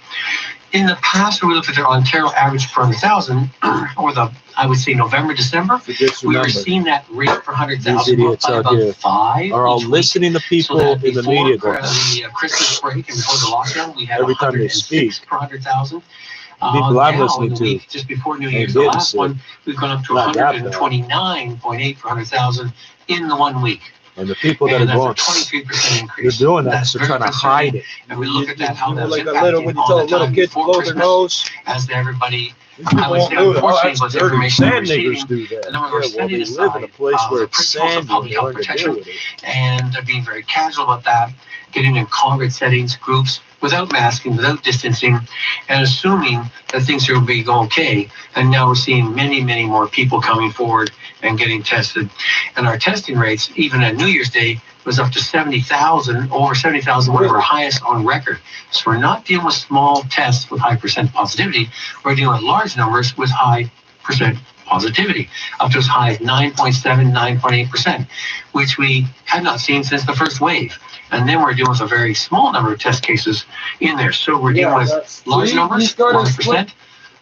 In the past, when we looked at the Ontario average per 100,000, or I would say November, December, we were seeing that rate per 100,000 up by about 5 are all listening to people in the media. The Christmas break and before the lockdown, we had every time they speak per 100,000. People I'm listening to, just before New Year's, the last one, we've gone up to 129.8 per 100,000 in the 1 week. And the people that are going, 23% increase. They're doing that, they're trying to hide it. And we look at that, how that's like a little, when you tell a little kid to blow their nose, as everybody, I would say, unfortunately, with the information we're receiving, the number we're sending aside, in a place where it's principles of public health protection, and they're being very casual about that, getting in congregate settings, groups, without masking, without distancing, and assuming that things will be okay. And now we're seeing many, many more people coming forward and getting tested. And our testing rates, even at New Year's Day, was up to 70,000, over 70,000, one of our highest on record. So we're not dealing with small tests with high percent positivity. We're dealing with large numbers with high percent positivity, up to as high as 9.7, 9.8%, which we had not seen since the first wave. And then we're dealing with a very small number of test cases in there. So we're dealing with large numbers, 1%.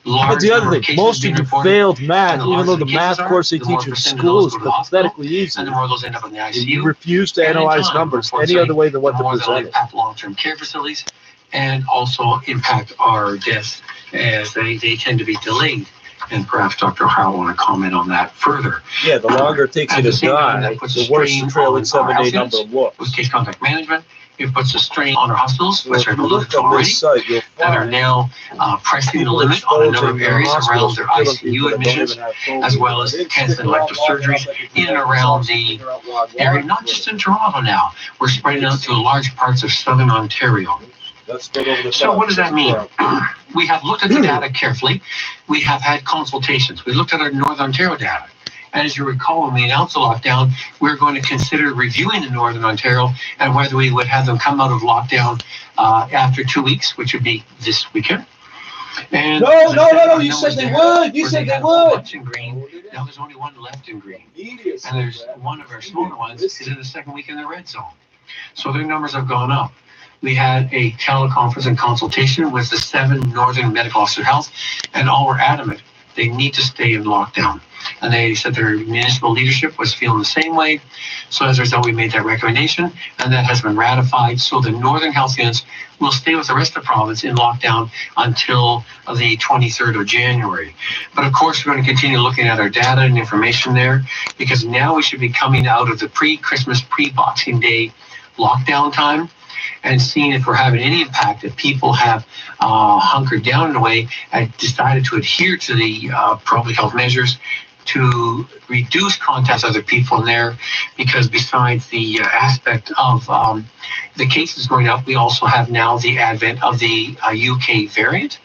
But the other thing, most of you failed math, even though the math course they teach in school is pathetically easy. And the more those end up in the ICU. You refuse to analyze numbers any other way than what they're presented. Impact long-term care facilities and also impact our deaths as they tend to be delayed. And perhaps Dr. Hara will want to comment on that further. Yeah, the longer it takes you to die, the worse the trailing 7-day number looks. With case contact management, it puts a strain on our hospitals, which I've alluded to already, that are now pressing the limit on a number of areas around their ICU admissions, as well as canceling elective surgeries in and around the area, not just in Toronto now. We're spreading out to large parts of southern Ontario. So what does that mean? We have looked at the data carefully. We have had consultations. We looked at our Northern Ontario data. And as you recall, when we announced the lockdown, we were going to consider reviewing the Northern Ontario and whether we would have them come out of lockdown after 2 weeks, which would be this weekend. And no, you said they would. You said they would. In green. Now there's only one left in green. And there's one of our smaller ones is in the second week in the red zone. So their numbers have gone up. We had a teleconference and consultation with the 7 Northern Medical Officer Health, and all were adamant they need to stay in lockdown. And they said their municipal leadership was feeling the same way. So as a result, we made that recommendation, and that has been ratified. So the Northern Health units will stay with the rest of the province in lockdown until the 23rd of January. But of course, we're going to continue looking at our data and information there, because now we should be coming out of the pre-Christmas, pre-Boxing Day lockdown time and seeing if we're having any impact, if people have hunkered down in a way and decided to adhere to the public health measures to reduce contact with other people in there, because besides the aspect of the cases going up, we also have now the advent of the UK variant.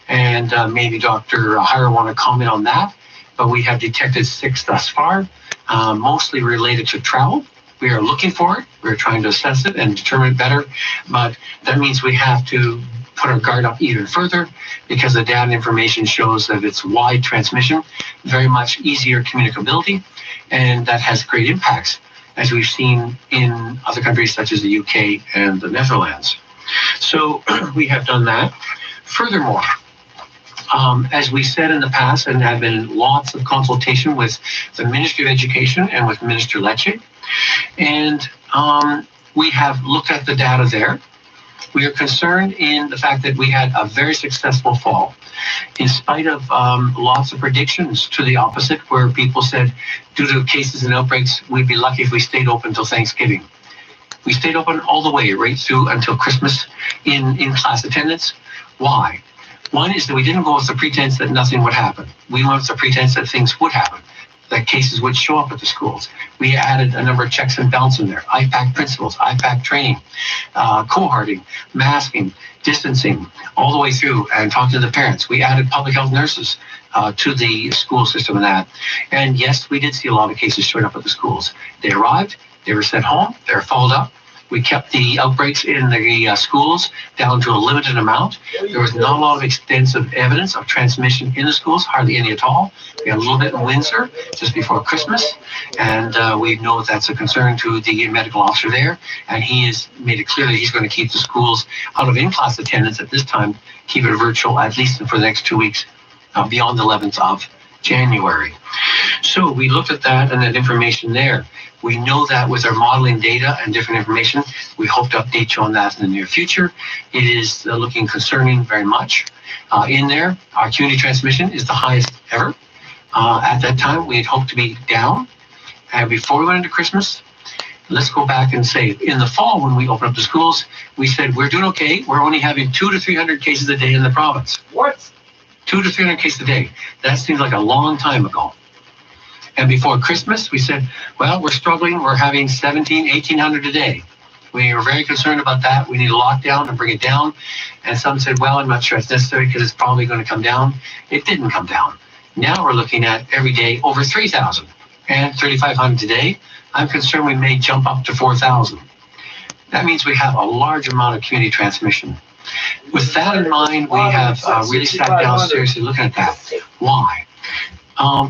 And maybe Dr. Hara want to comment on that, but we have detected 6 thus far, mostly related to travel. We are looking for it. We're trying to assess it and determine it better. But that means we have to put our guard up even further because the data and information shows that it's wide transmission, very much easier communicability, and that has great impacts, as we've seen in other countries such as the UK and the Netherlands. So we have done that. Furthermore, as we said in the past, and have been in lots of consultation with the Ministry of Education and with Minister Lecce, and we have looked at the data there. We are concerned in the fact that we had a very successful fall, in spite of lots of predictions to the opposite, where people said, due to cases and outbreaks, we'd be lucky if we stayed open until Thanksgiving. We stayed open all the way, right through until Christmas in class attendance. Why? One is that we didn't go with the pretense that nothing would happen. We went with the pretense that things would happen, that cases would show up at the schools. We added a number of checks and balances in there, IPAC principles, IPAC training, cohorting, masking, distancing, all the way through, and talking to the parents. We added public health nurses to the school system and that. And yes, we did see a lot of cases showing up at the schools. They arrived, they were sent home, they were followed up. We kept the outbreaks in the schools down to a limited amount. There was not a lot of extensive evidence of transmission in the schools, hardly any at all. We had a little bit in Windsor just before Christmas, and we know that's a concern to the medical officer there, and he has made it clear that he's going to keep the schools out of in-class attendance at this time, keep it virtual at least for the next 2 weeks, beyond the 11th of January. So we looked at that and that information there. We know that with our modeling data and different information, we hope to update you on that in the near future. It is looking concerning very much. In there, our community transmission is the highest ever. At that time, we had hoped to be down. And before we went into Christmas, let's go back and say, in the fall, when we opened up the schools, we said, we're doing okay. We're only having 200 to 300 cases a day in the province. What? 200 to 300 cases a day. That seems like a long time ago. And before Christmas, we said, well, we're struggling. We're having 1,700, 1,800 a day. We were very concerned about that. We need a lockdown and bring it down. And some said, well, I'm not sure it's necessary because it's probably going to come down. It didn't come down. Now we're looking at every day over 3,000 and 3,500 today. I'm concerned we may jump up to 4,000. That means we have a large amount of community transmission. With that in mind, we have really sat down seriously looking at that. Why?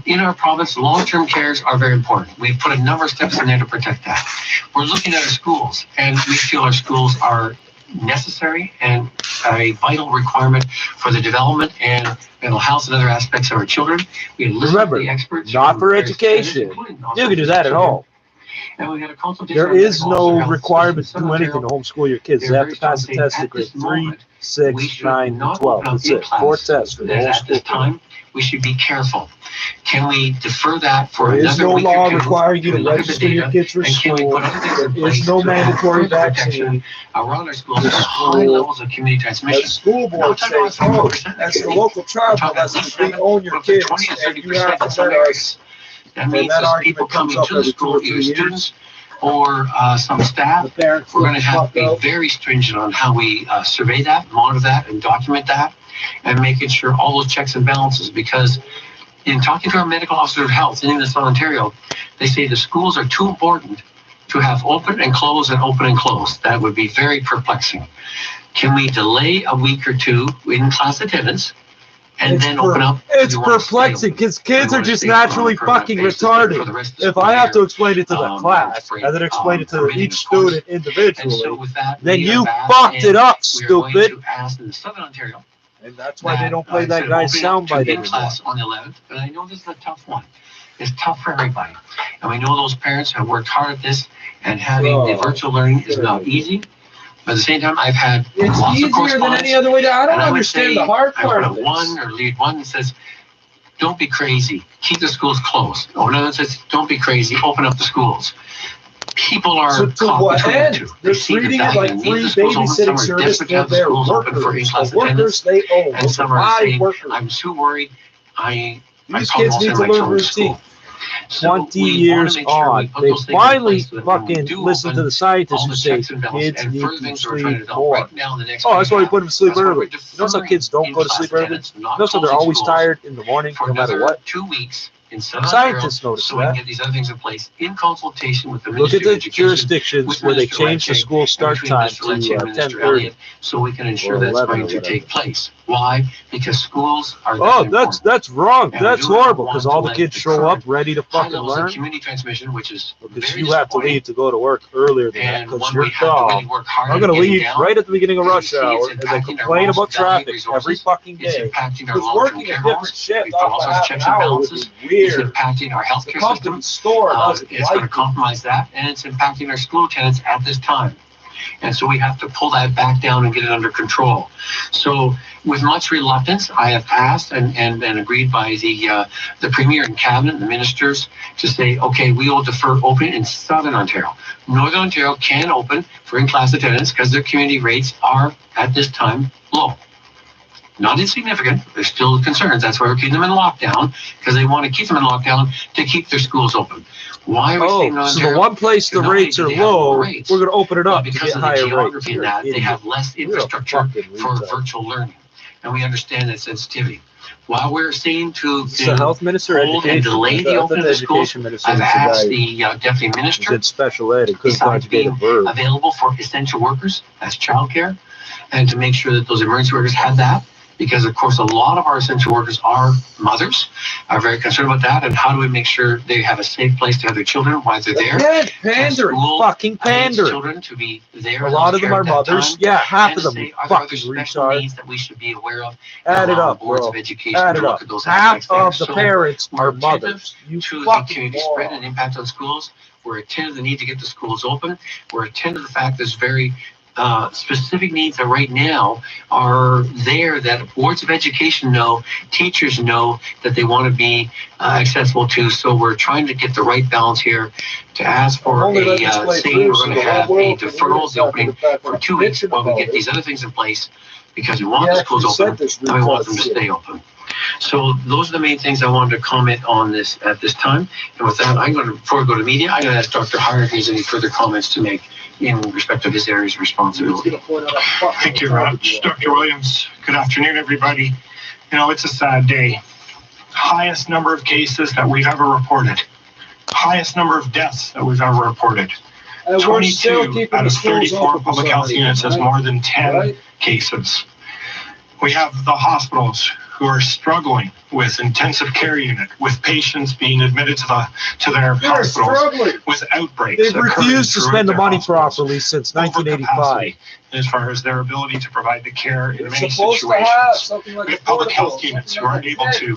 In our province, long-term cares are very important. We've put a number of steps in there to protect that. We're looking at our schools, and we feel our schools are necessary and a vital requirement for the development and mental health and other aspects of our children. We remember, the experts not for education. You can do that at home. And we had a consultation. There is no requirement to do anything to homeschool your kids. They have to pass a test at grade 3, 6, 9, and 12. That's it. 4 tests for the whole school. At this time, we should be careful. Can we defer that for another week or two? There is no law requiring you to register your kids for school. There is no mandatory vaccine. Around our schools, there's high levels of community transmission. The school board says, oh, as the local child molester, we own your kids, and you have to let us. That means that people coming to the school, either students or some staff, we're going to have to be very stringent on how we survey that, monitor that, and document that, and making sure all those checks and balances, because in talking to our medical officer of health in Southern Ontario, they say the schools are too important to have open and close and open and close. That would be very perplexing. Can we delay a week or two in class attendance and then open up? It's perplexing because kids are just naturally fucking retarded. If I have to explain it to the class and then explain it to each student individually, then you fucked it up, stupid. In Southern Ontario, and that's why they don't play that guy's soundbite anymore. Class on the 11th, and I know this is a tough one. It's tough for everybody. And we know those parents have worked hard at this, and having the virtual learning is not easy. But at the same time, I've had lots of correspondence. It's easier than any other way to. I don't understand the hard part of this. One or lead one that says, don't be crazy. Keep the schools closed. Or another says, don't be crazy. Open up the schools. People are caught between the two. They're treating it like free babysitting service for their workers they own. And some are saying, I'm too worried. These kids need to learn routine. 20 years on, they finally fucking listen to the scientists who say kids need to sleep more. Oh, that's why we put them to sleep early. You know some kids don't go to sleep early? You know some they're always tired in the morning no matter what? 2 weeks in Southern Scientists Ontario, notice so we can that. get these other things in place in consultation with the Look Ministry at the of Education, jurisdictions where they change the school start time to 10:30 so we can ensure or that's 11 or going to whatever. take place. Why? Because schools are Oh, important. that's wrong. And That's we do not horrible want because to all the let kids the show up current ready to high fucking levels of learn. community transmission, which is Because very you have to disappointing. leave to go to work earlier than that And because one you're we have to really dumb. work hard I'm at going to getting leave down. right at the beginning of And rush you see hour it's and then impacting our complain most about valued traffic resources. every fucking It's day. impacting our Because long-term working care a different homes. shift We've off also a has half checks an and hour would balances. be weird. It's impacting our The healthcare company system. store doesn't It's like going to it. compromise that, and it's impacting our school attendance at this time. And so we have to pull that back down and get it under control. So with much reluctance, I have asked and agreed by the Premier and Cabinet and the ministers to say, okay, we will defer opening in Southern Ontario. Northern Ontario can open for in-class attendance because their community rates are, at this time, low. Not insignificant. There's still concerns. That's why we're keeping them in lockdown, because they want to keep them in lockdown to keep their schools open. Why are we saying Northern So Ontario? the one place the Not rates are only do they have low, rates, we're going to open it but up to because get of the higher rates. geography in You're that, an they have idiot. less You're a infrastructure fucking for retard. virtual learning. And we understand that sensitivity. While we're saying to Is this the health minister or hold and education? delay the I thought opening the of the schools, education minister I've was the asked guy the deputy who minister, did special ed and couldn't besides conjugate a being verb. available for essential workers, that's childcare, and to make sure that those emergency workers had that. Because, of course, a lot of our essential workers are mothers, are very concerned about that. And how do we make sure they have a safe place to have their children while they're there? Again, pandering, fucking pandering. Children to be there. A lot of them are mothers. Yeah, half of them say, are fucking there special retard. needs that we should be aware of? Add it Allow up, boards bro. of education Add to it look up. at those Half aspects there. of the So parents we're are mothers. You to the fucking community spread moron. and impact on schools. We're attentive to the need to get the schools open. We're attentive to the fact there's very specific needs that right now are there that boards of education know, teachers know that they want to be accessible to. So we're trying to get the right balance here to ask for saying we're going to have a deferral of the opening for 2 weeks while we get these other things in place, because we want the schools open and we want them to stay open. So those are the main things I wanted to comment on this at this time. And with that, before we go to media, I'm going to ask Dr. Hire if he has any further comments to make in respect of his area's responsibility. Thank you, Dr. Williams. Good afternoon, everybody. You know, it's a sad day. Highest number of cases that we've ever reported. Highest number of deaths that we've ever reported. 22 out of 34 public health units has more than 10 cases. We have the hospitals who are struggling with intensive care unit, with patients being admitted to their hospitals, with outbreaks. They've refused to spend the money properly since 1985. As far as their ability to provide the care in many situations. We have public health units who aren't able to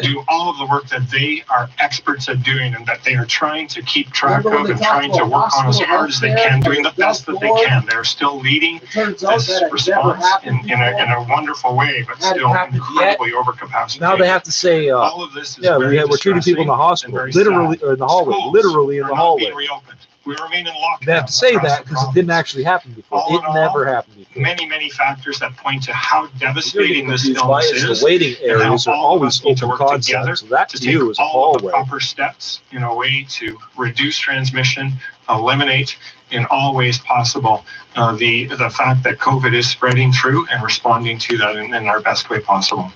do all of the work that they are experts at doing and that they are trying to keep track of and trying to work on as hard as they can, doing the best that they can. They're still leading this response in a wonderful way, but still incredibly overcapacity. Now they have to say, all of this is we're treating people in the hospital, literally, or in the hallway, literally in the hallway. We remain in lockdown. They have to say that because it didn't actually happen before. It never happened before. Many factors that point to how devastating this illness is. The waiting areas are always open concepts, so that to you is a hallway. Proper steps in a way to reduce transmission, eliminate in all ways possible the fact that COVID is spreading through, and responding to that in our best way possible.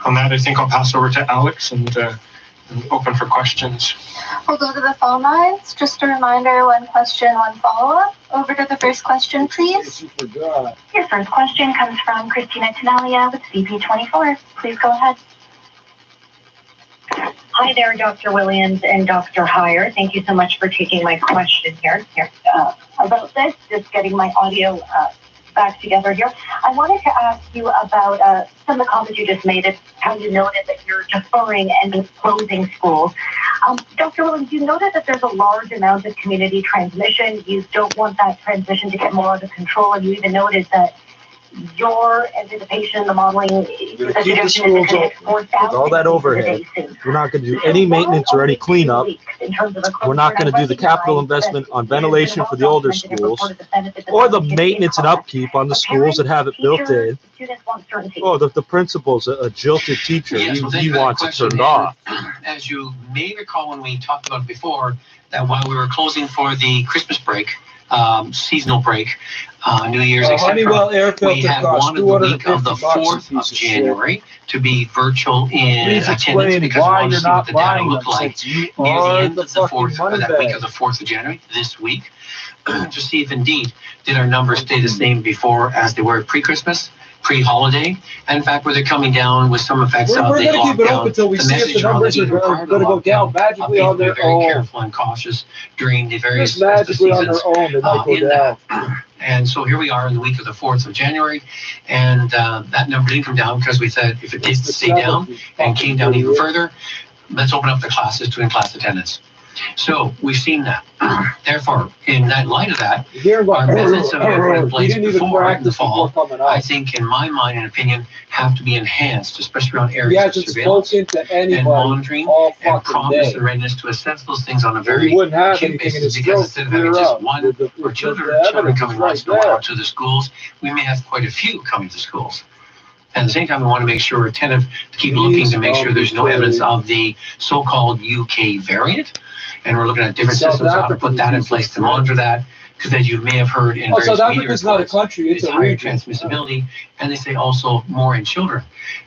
On that, I think I'll pass over to Alex and open for questions. We'll go to the phone lines. Just a reminder, one question, one follow-up. Over to the first question, please. Your first question comes from Christina Tenalia with CP24. Please go ahead. Hi there, Dr. Williams and Dr. Hire. Thank you so much for taking my question here about this, just getting my audio back together here. I wanted to ask you about some of the comments you just made, how you noted that you're deferring and closing schools. Dr. Williams, you noted that there's a large amount of community transmission. You don't want that transmission to get more out of control, and you even noted that your anticipation, the modeling, We're going to keep the schools open with all that overhead. We're not going to do any maintenance or any cleanup. We're not going to do the capital investment on ventilation for the older schools, or the maintenance and upkeep on the schools that have it built in. Oh, the principal's a jilted teacher. He wants it turned off. As you may recall when we talked about it before, that while we were closing for the Christmas break, seasonal break, New Year's, etc. Honeywell air filter We had costs wanted the week of the 4th of January to be virtual in attendance because we wanted to see what the data looked like near the end of the 4th, or that week of the 4th of January, this week, to see if indeed did our numbers stay the same before as they were pre-Christmas, pre-holiday, and in fact, were they coming down with some effects of the lockdown? We're going to keep it open until we see if the numbers are going to go down magically on their own. Very careful and cautious during the various just magically on their own, they might go down. And so here we are in the week of the 4th of January, and that number didn't come down because we said if it did stay down and came down even further, let's open up the classes to in-class attendance. So we've seen that. Therefore, in that light of that, our methods that we put in place before in the fall, I think, in my mind and opinion, have to be enhanced, especially around areas of surveillance and monitoring and promptness and readiness to assess those things on a very acute basis. Because instead of having just one or children coming once in a while to the schools, we may have quite a few coming to schools. At the same time, we want to make sure we're attentive to keep looking to make sure there's no evidence of the so-called UK variant. And we're looking at different systems, how to put that in place to monitor that. Because as you may have heard in various media reports, not a country, it's higher transmissibility, and they say also more in children.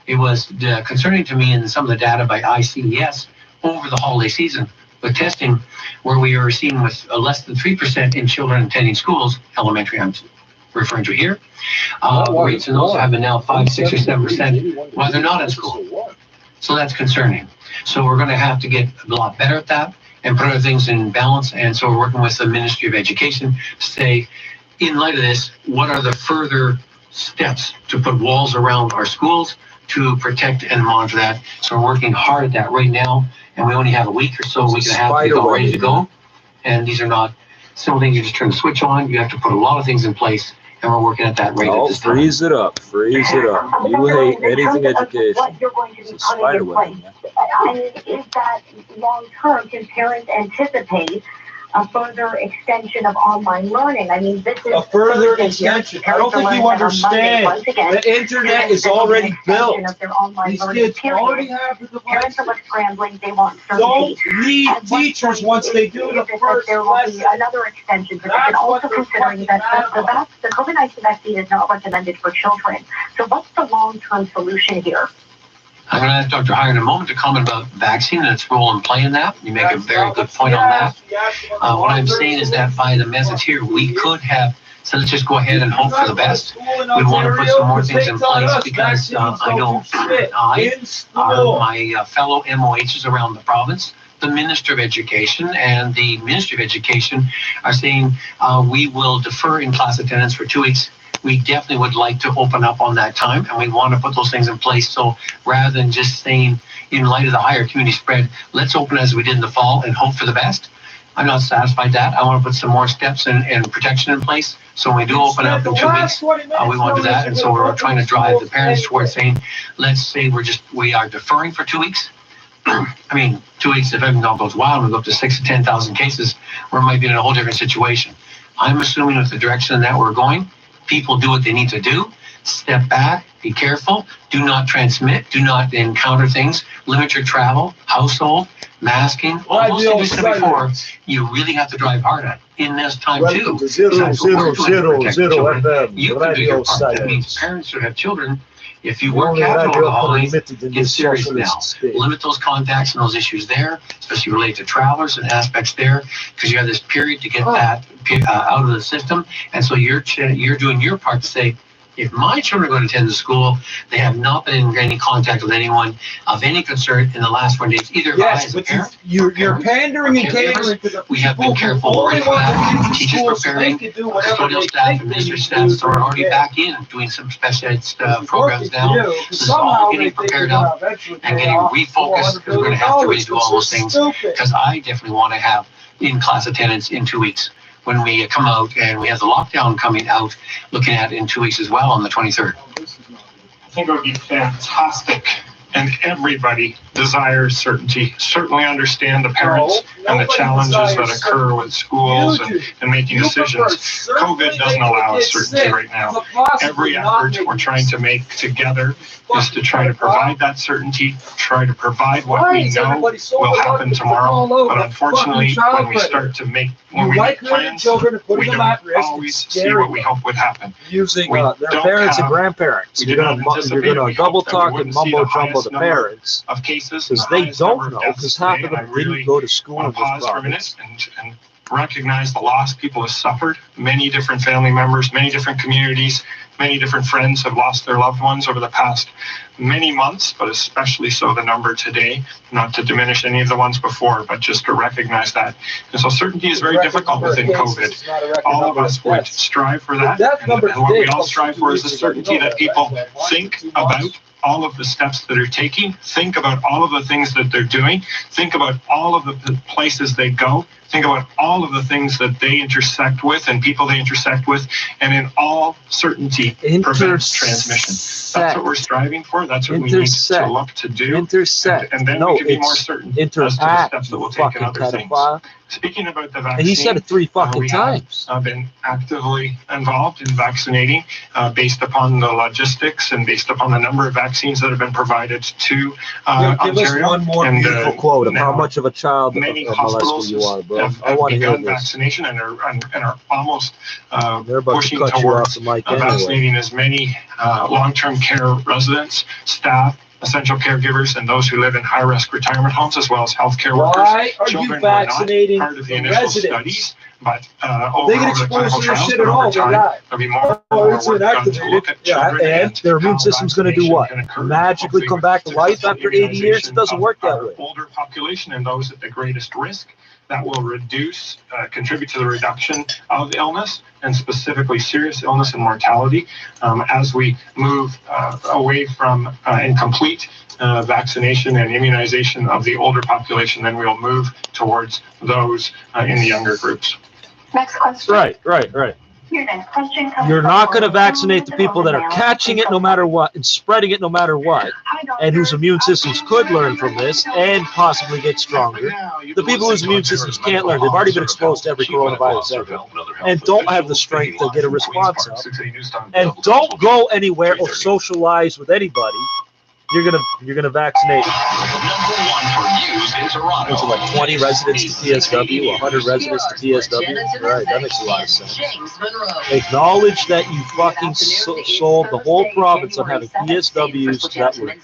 It was concerning to me in some of the data by ICES over the holiday season with testing, where we were seeing with less than 3% in children attending schools, elementary I'm referring to here. Rates in those have been now 5, 6, or 7% while they're not in school. So that's concerning. So we're going to have to get a lot better at that and put other things in balance. And so we're working with the Ministry of Education to say, in light of this, what are the further steps to put walls around our schools to protect and monitor that? So we're working hard at that right now, and we only have a week or so, week and a half to go ready to go. And these are not simple things you just turn the switch on. You have to put a lot of things in place, and we're working at that rate at this time. Freeze it up, freeze it up. You hate anything education. What you're going to be It's a spider web. I mean, is that long-term? Can parents anticipate a further extension of online learning? I mean, this is a further extension. I don't think you understand. The internet is already built. These kids already have the device. Parents are scrambling. They want don't certainty. need teachers once they do the first there will be another extension, but also considering that the COVID-19 vaccine is not recommended for children. So what's the long-term solution here? I'm going to ask Dr. Hire in a moment to comment about vaccine and its role in play in that. You make a very good point on that. What I'm saying is that by the methods here, we could have, so let's just go ahead and hope for the best. We want to put some more things in place because I know my fellow MOHs around the province, the Minister of Education and the Ministry of Education are saying we will defer in-class attendance for 2 weeks. We definitely would like to open up on that time, and we want to put those things in place. So rather than just saying, in light of the higher community spread, let's open as we did in the fall and hope for the best. I'm not satisfied with that. I want to put some more steps and protection in place. So when we do open up in 2 weeks, we want to do that. And so we're trying to drive the parents towards saying, let's say we are deferring for 2 weeks. I mean, 2 weeks, if everything all goes wild, we go up to 6,000 to 10,000 cases, we might be in a whole different situation. I'm assuming with the direction that we're going, people do what they need to do, step back, be careful, do not transmit, do not encounter things, limit your travel, household, masking, all those things we said before, you really have to drive hard at in this time too. You can do your part. That means parents who have children, if you work capital the holidays, get serious now. Limit those contacts and those issues there, especially related to travelers and aspects there, because you have this period to get that out of the system. And so you're doing your part to say, if my children are going to attend the school, they have not been in any contact with anyone of any concern in the last 1 day, either I as a parent. You're pandering and catering to the we have been careful already for that. Teachers preparing, custodial staff, administrative staff, so we're already back in doing some specialized programs now. So this is all getting prepared up and getting refocused, because we're going to have to really do all those things, because I definitely want to have in-class attendance in 2 weeks. When we come out, and we have the lockdown coming out, looking at in 2 weeks as well on the 23rd. I think it would be fantastic and everybody desires certainty. Certainly understand the parents and the challenges that occur with schools and making decisions. COVID doesn't allow us certainty right now. Every effort we're trying to make together is to try to provide that certainty, try to provide what we know will happen tomorrow. But unfortunately, when we start to make plans, we don't always see what we hope would happen. Using their parents and grandparents. You're gonna double talk and mumbo jumbo the parents of cases because they don't know, because half of them didn't go to school in this province. And recognize the loss people have suffered. Many different family members, many different communities, many different friends have lost their loved ones over the past many months, but especially so the number today, not to diminish any of the ones before, but just to recognize that. And so certainty is very difficult within COVID. All of us would strive for that. And what we all strive for is the certainty that people think about all of the steps that they're taking, think about all of the things that they're doing, think about all of the places they go, think about all of the things that they intersect with and people they intersect with, and in all certainty prevent transmission. That's what we're striving for. That's what we need to look to do. And then we can be more certain as to the steps that we'll take in other things. Speaking about the vaccine, and he said it 3 fucking times. I've been actively involved in vaccinating based upon the logistics and based upon the number of vaccines that have been provided to Ontario. Give us one more beautiful quote of how much of a child molester you are, bro. I want to hear this. Vaccination and are almost pushing towards vaccinating as many long-term care residents, staff, essential caregivers, and those who live in high-risk retirement homes, as well as healthcare workers. Why are you vaccinating part of the initial residents? Studies, but over they get exposed to this shit at all, they die. There'll be more work done to look at children and their immune system's going to do what? Magically come back to life after 80 years? It doesn't work that way. Older population and those at the greatest risk. That will contribute to the reduction of illness, and specifically serious illness and mortality, as we move away from incomplete vaccination and immunization of the older population. Then we'll move towards those in the younger groups. Next question. Right. Your next question comes You're not going to vaccinate the people that are catching it no matter what and spreading it no matter what, and whose immune systems could learn from this and possibly get stronger. The people whose immune systems can't learn, they've already been exposed to every coronavirus ever, and don't have the strength to get a response up, and don't go anywhere or socialize with anybody. You're gonna vaccinate. Number 1 for news in Toronto. Was it like 20 residents to PSW, 100 residents to PSW? Right, that makes a lot of sense. Acknowledge that you fucking sold the whole province on having PSWs that were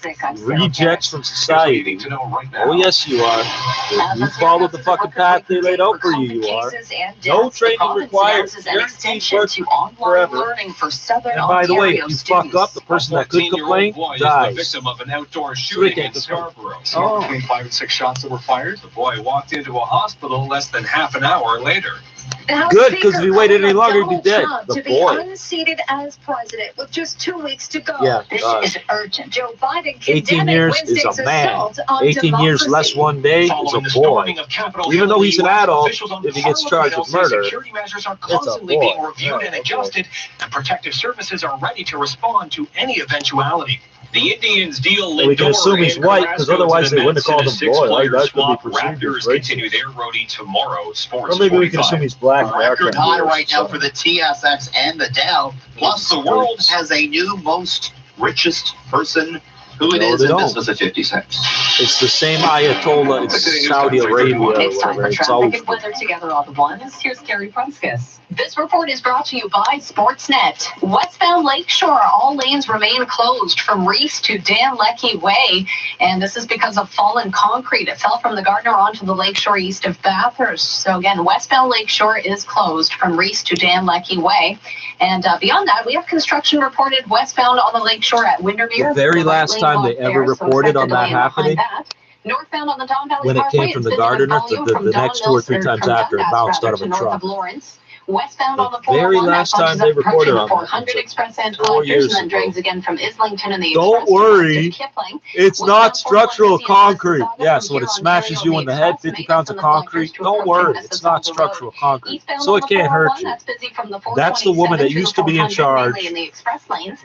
rejects from society. Oh yes, you are. If you followed the fucking path they laid out for you, you are. No training required. Guaranteed work forever. And by the way, if you fuck up, the person that could complain dies. Of an outdoor shooting in Scarborough. Between 5 and 6 shots that were fired, the boy walked into a hospital less than half an hour later. Good, because if he waited any longer, he'd be dead. The boy. Unseated as president with just 2 weeks to go. Yeah, this is urgent. Joe Biden 18 years is a man. 18 years less 1 day is a boy. Even though he's an adult, if he gets charged with murder, security measures are it's a constantly boy. being reviewed and adjusted, and protective services are ready to respond to any eventuality. The Indians deal we can assume he's white, because otherwise they wouldn't have called him boy. That could be presumed as Raptors continue their roadie tomorrow. Sports or maybe we can assume he's black. Record high right now for the TSX and the Dow. Plus, the world has a new most richest person. Who it is in business at 50 cents. It's the same Ayatollah in Saudi Arabia or It's time whatever. for It's always traffic and weather together all at once. Here's Carrie Prunskis. This report is brought to you by Sportsnet. Westbound Lakeshore, all lanes remain closed from Reese to Dan Leckie Way. And this is because of fallen concrete. It fell from the Gardner onto the Lakeshore east of Bathurst. So again, westbound Lakeshore is closed from Reese to Dan Leckie Way. And beyond that, we have construction reported westbound on the Lakeshore at Windermere. the very last time they ever reported on that happening. Northbound on the Don Valley When it Parkway, came from it's the been Gardner, volume the from Don next 2 or 3 Mills times from after, it Dundas bounced out of to a north truck. of Lawrence. Westbound on the Very 401, last that time they approaching reported the on 400 Express and collectors, and then drags again from Islington and the Don't Express worry, to Kipling. it's not structural concrete. Yeah, so when it smashes you in the head, 50 pounds of concrete, don't worry, it's not structural concrete. So it can't hurt you. That's the woman that used to be in charge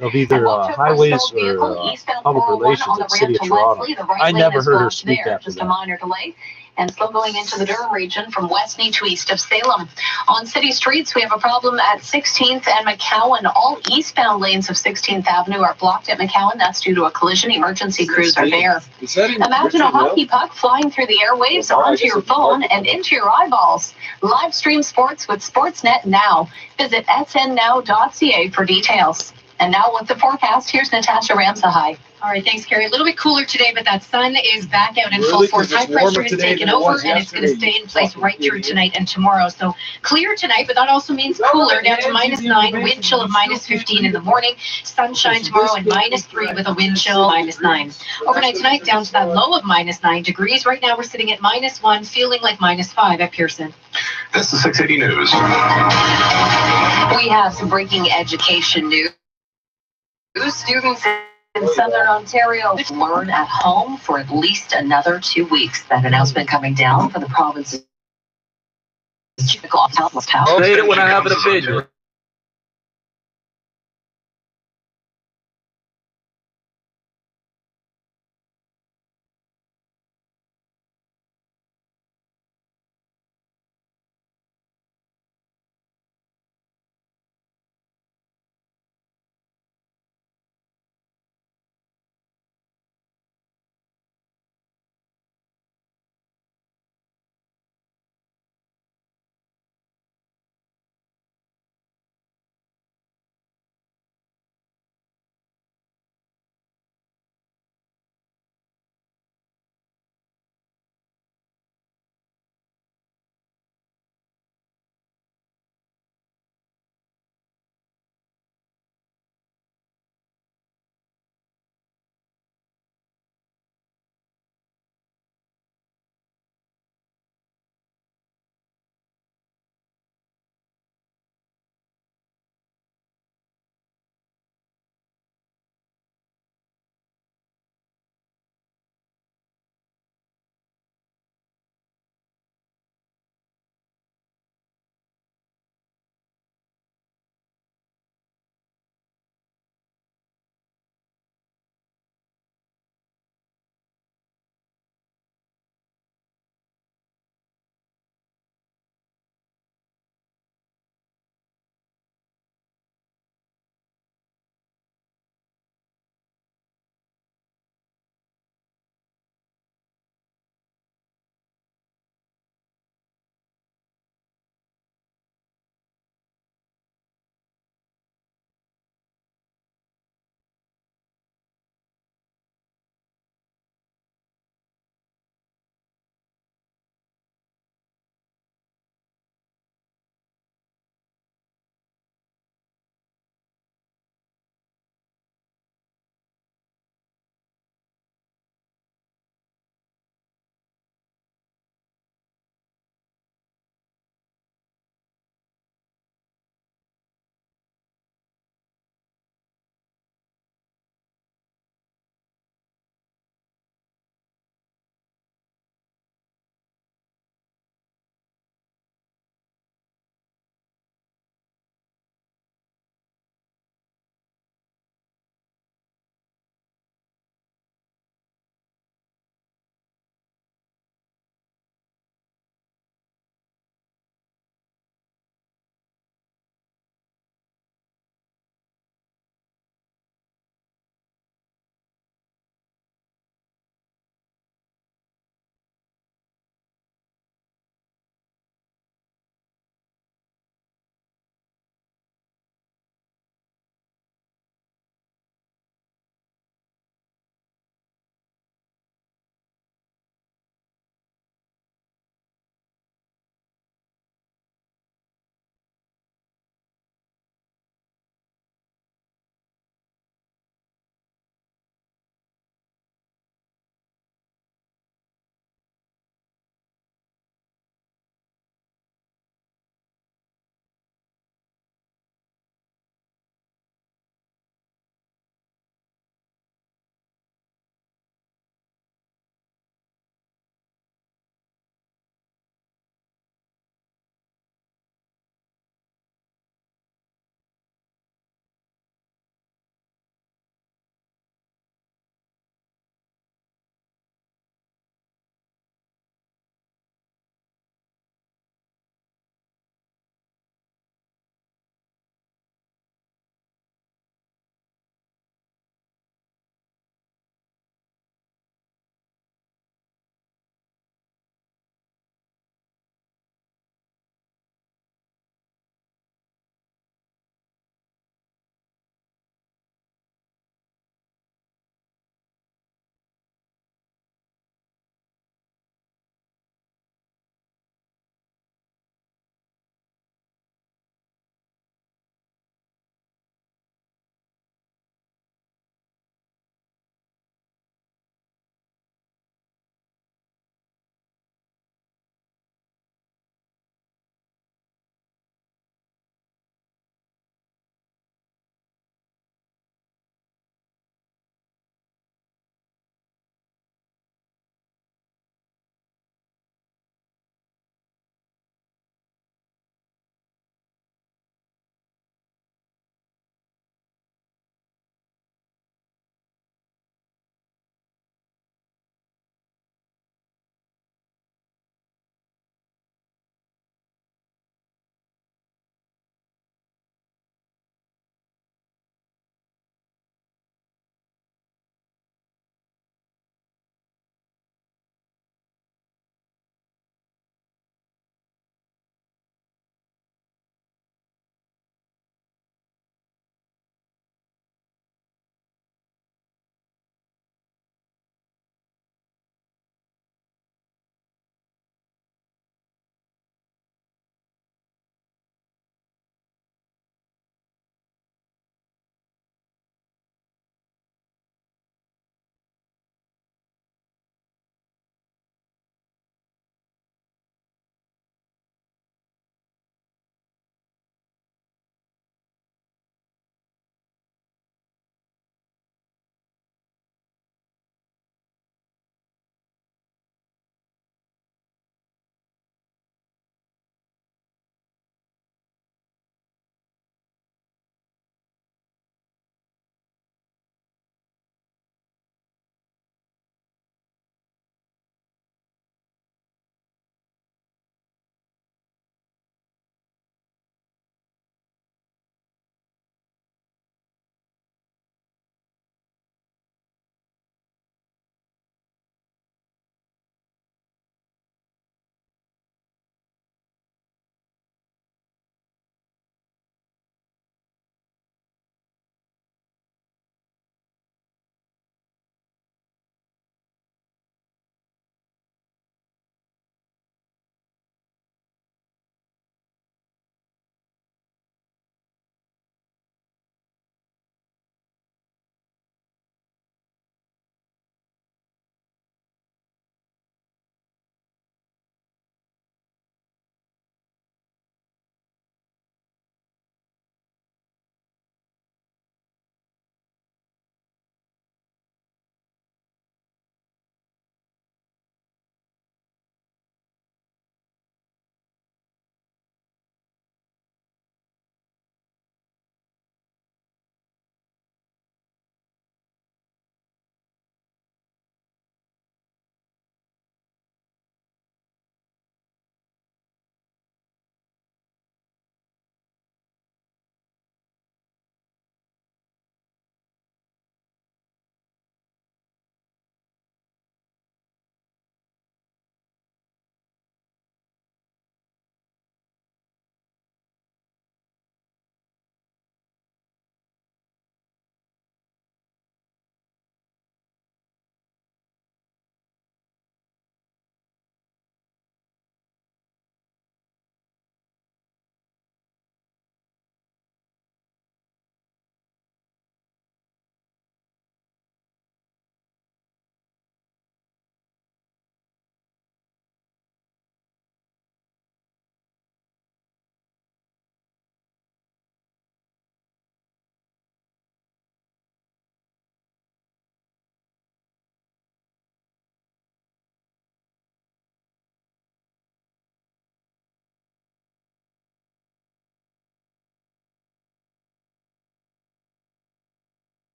of either highways or public relations in the city of Toronto. I never heard her speak after that. A minor delay. And slow going into the Durham region from Westney to east of Salem. On city streets, we have a problem at 16th and McCowan. All eastbound lanes of 16th Avenue are blocked at McCowan. That's due to a collision. Emergency crews are there. Imagine a hockey puck flying through the airwaves onto your phone and into your eyeballs. Live stream sports with Sportsnet now. Visit snnow.ca for details. And now with the forecast, here's Natasha Ramsahai. All right, thanks, Carrie. A little bit cooler today, but that sun is back out in full force. High pressure has taken over, and it's going to stay in place right through tonight and tomorrow. So clear tonight, but that also means cooler, down to -9, wind chill of -15 in the morning. Sunshine tomorrow and -3 with a wind chill -9. Overnight tonight, down to that low of -9 degrees. Right now, we're sitting at -1, feeling like -5 at Pearson. This is 680 News. We have some breaking education news. Students in Southern Ontario learn at home for at least another 2 weeks. That announcement coming down from the province's chief health. I'll say it when I have an opinion.